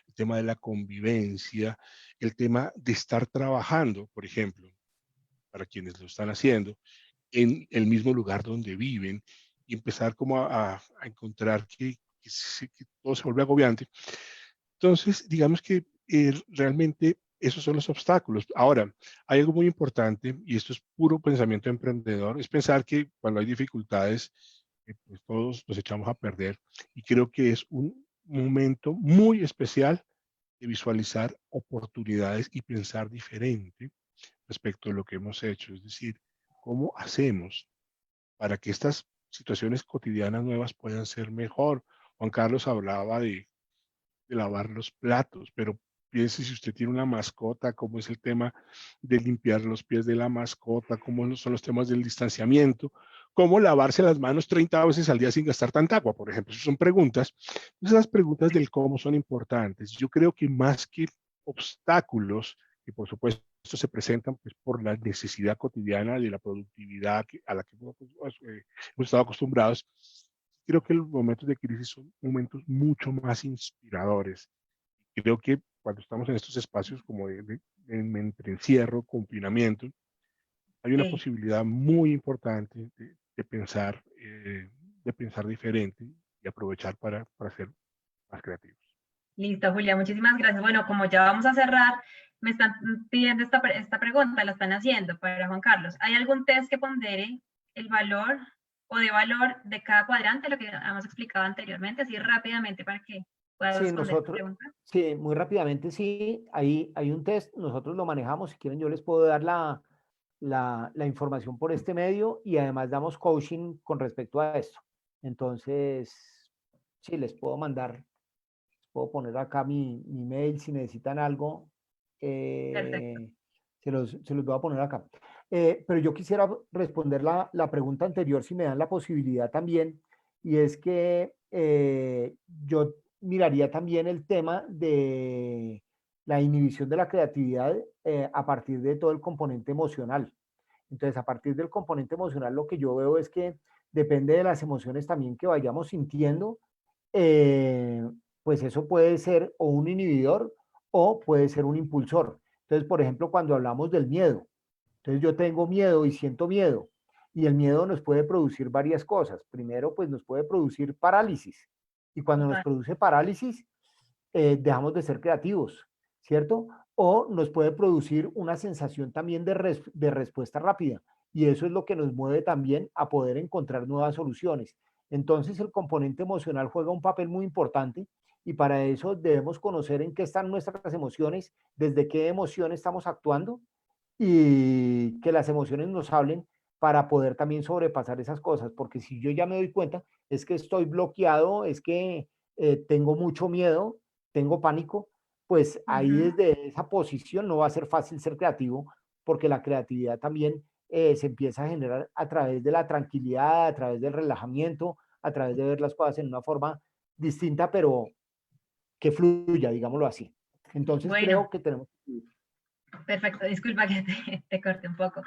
el tema de la convivencia, el tema de estar trabajando, por ejemplo, para quienes lo están haciendo, en el mismo lugar donde viven y empezar como a encontrar que todo se vuelve agobiante. Entonces, digamos que realmente esos son los obstáculos. Ahora, hay algo muy importante, y esto es puro pensamiento emprendedor, es pensar que cuando hay dificultades, pues todos nos echamos a perder. Y creo que es un momento muy especial de visualizar oportunidades y pensar diferente respecto a lo que hemos hecho. Es decir, ¿cómo hacemos para que estas situaciones cotidianas nuevas puedan ser mejor. Juan Carlos hablaba de lavar los platos, pero piense si usted tiene una mascota, cómo es el tema de limpiar los pies de la mascota, cómo son los temas del distanciamiento, cómo lavarse las manos 30 veces al día sin gastar tanta agua, por ejemplo. Esas son preguntas. Esas preguntas del cómo son importantes. Yo creo que más que obstáculos, que por supuesto se presentan pues, por la necesidad cotidiana de la productividad a la que hemos estado acostumbrados, creo que los momentos de crisis son momentos mucho más inspiradores. Creo que cuando estamos en estos espacios como entre encierro, confinamiento, hay una Sí. posibilidad muy importante de pensar diferente y aprovechar para ser más creativos. Listo, Julia, muchísimas gracias. Bueno, como ya vamos a cerrar, me están pidiendo esta pregunta, la están haciendo para Juan Carlos. ¿Hay algún test que pondere el valor o de valor de cada cuadrante, lo que hemos explicado anteriormente, así rápidamente para que puedas Sí, responder esta pregunta? sí, muy rápidamente, sí, hay un test, nosotros lo manejamos, si quieren yo les puedo dar la información por este medio y además damos coaching con respecto a esto. Entonces, sí, les puedo mandar, puedo poner acá mi mail si necesitan algo, Perfecto. se los voy a poner acá. Pero yo quisiera responder la pregunta anterior, si me dan la posibilidad también, y es que yo miraría también el tema de la inhibición de la creatividad a partir de todo el componente emocional. Entonces, a partir del componente emocional, lo que yo veo es que depende de las emociones también que vayamos sintiendo, eh, pues eso puede ser o un inhibidor o puede ser un impulsor. Entonces, por ejemplo, cuando hablamos del miedo, entonces yo tengo miedo y siento miedo, y el miedo nos puede producir varias cosas. Primero, pues nos puede producir parálisis, y cuando nos Total. produce parálisis, dejamos de ser creativos, ¿cierto? O nos puede producir una sensación también de respuesta rápida, y eso es lo que nos mueve también a poder encontrar nuevas soluciones. Entonces el componente emocional juega un papel muy importante y para eso debemos conocer en qué están nuestras emociones, desde qué emoción estamos actuando y que las emociones nos hablen para poder también sobrepasar esas cosas, porque si yo ya me doy cuenta, es que estoy bloqueado, es que tengo mucho miedo, tengo pánico, pues ahí Ujú. desde esa posición no va a ser fácil ser creativo, porque la creatividad también se empieza a generar a través de la tranquilidad, a través del relajamiento, a través de ver las cosas en una forma distinta, pero que fluya, digámoslo así. Entonces Bueno, creo que tenemos... perfecto, disculpa que te corte un poco.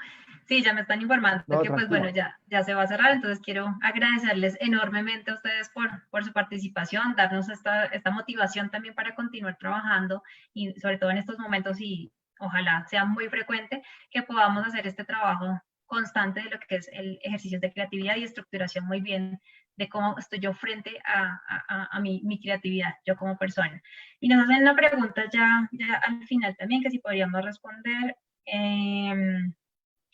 Sí, ya me están informando No, que pues bueno, tranquila. ya se va a cerrar, entonces quiero agradecerles enormemente a ustedes por su participación, darnos esta motivación también para continuar trabajando y sobre todo en estos momentos y ojalá sea muy frecuente que podamos hacer este trabajo constante de lo que es el ejercicio de creatividad y estructuración muy bien de cómo estoy yo frente a mi creatividad, yo como persona. Y nos hacen una pregunta ya al final también, que si podríamos responder.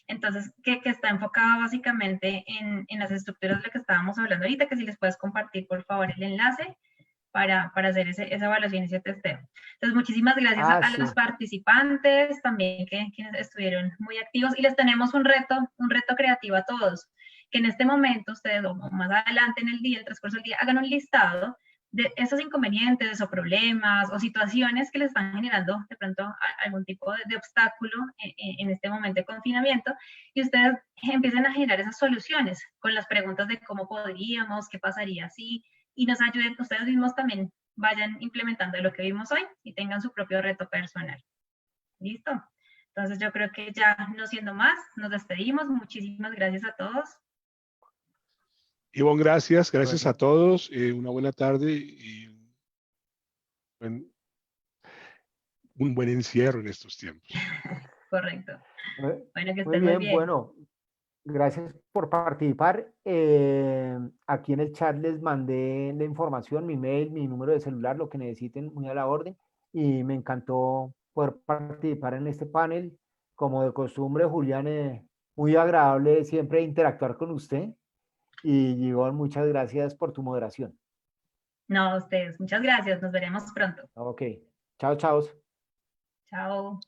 Entonces, que está enfocada básicamente en las estructuras de lo que estábamos hablando ahorita, que si les puedes compartir, por favor, el enlace para hacer esa evaluación y ese testeo. Entonces, muchísimas gracias Ah, a los sí. participantes, también quienes estuvieron muy activos, y les tenemos un reto creativo a todos, que en este momento ustedes, o más adelante en el día, el transcurso del día, hagan un listado de esos inconvenientes o problemas o situaciones que les están generando de pronto algún tipo de obstáculo en este momento de confinamiento, y ustedes empiecen a generar esas soluciones con las preguntas de cómo podríamos, qué pasaría si, y nos ayuden, ustedes mismos también vayan implementando lo que vimos hoy y tengan su propio reto personal. ¿Listo? Entonces yo creo que ya no siendo más, nos despedimos. Muchísimas gracias a todos. Ivonne, gracias a Bueno, todos, una buena tarde y buen- un buen encierro en estos tiempos. Correcto. muy Bueno, que muy estén muy bien, bien. bueno, gracias por participar. Aquí en el chat les mandé la información, mi mail, mi número de celular, lo que necesiten, muy a la orden. Y me encantó poder participar en este panel. Como de costumbre, Julián, muy agradable siempre interactuar con usted. Y Gibón, muchas gracias por tu moderación. No, a ustedes. Muchas gracias. Nos veremos pronto. Ok, chao, chao. Chao.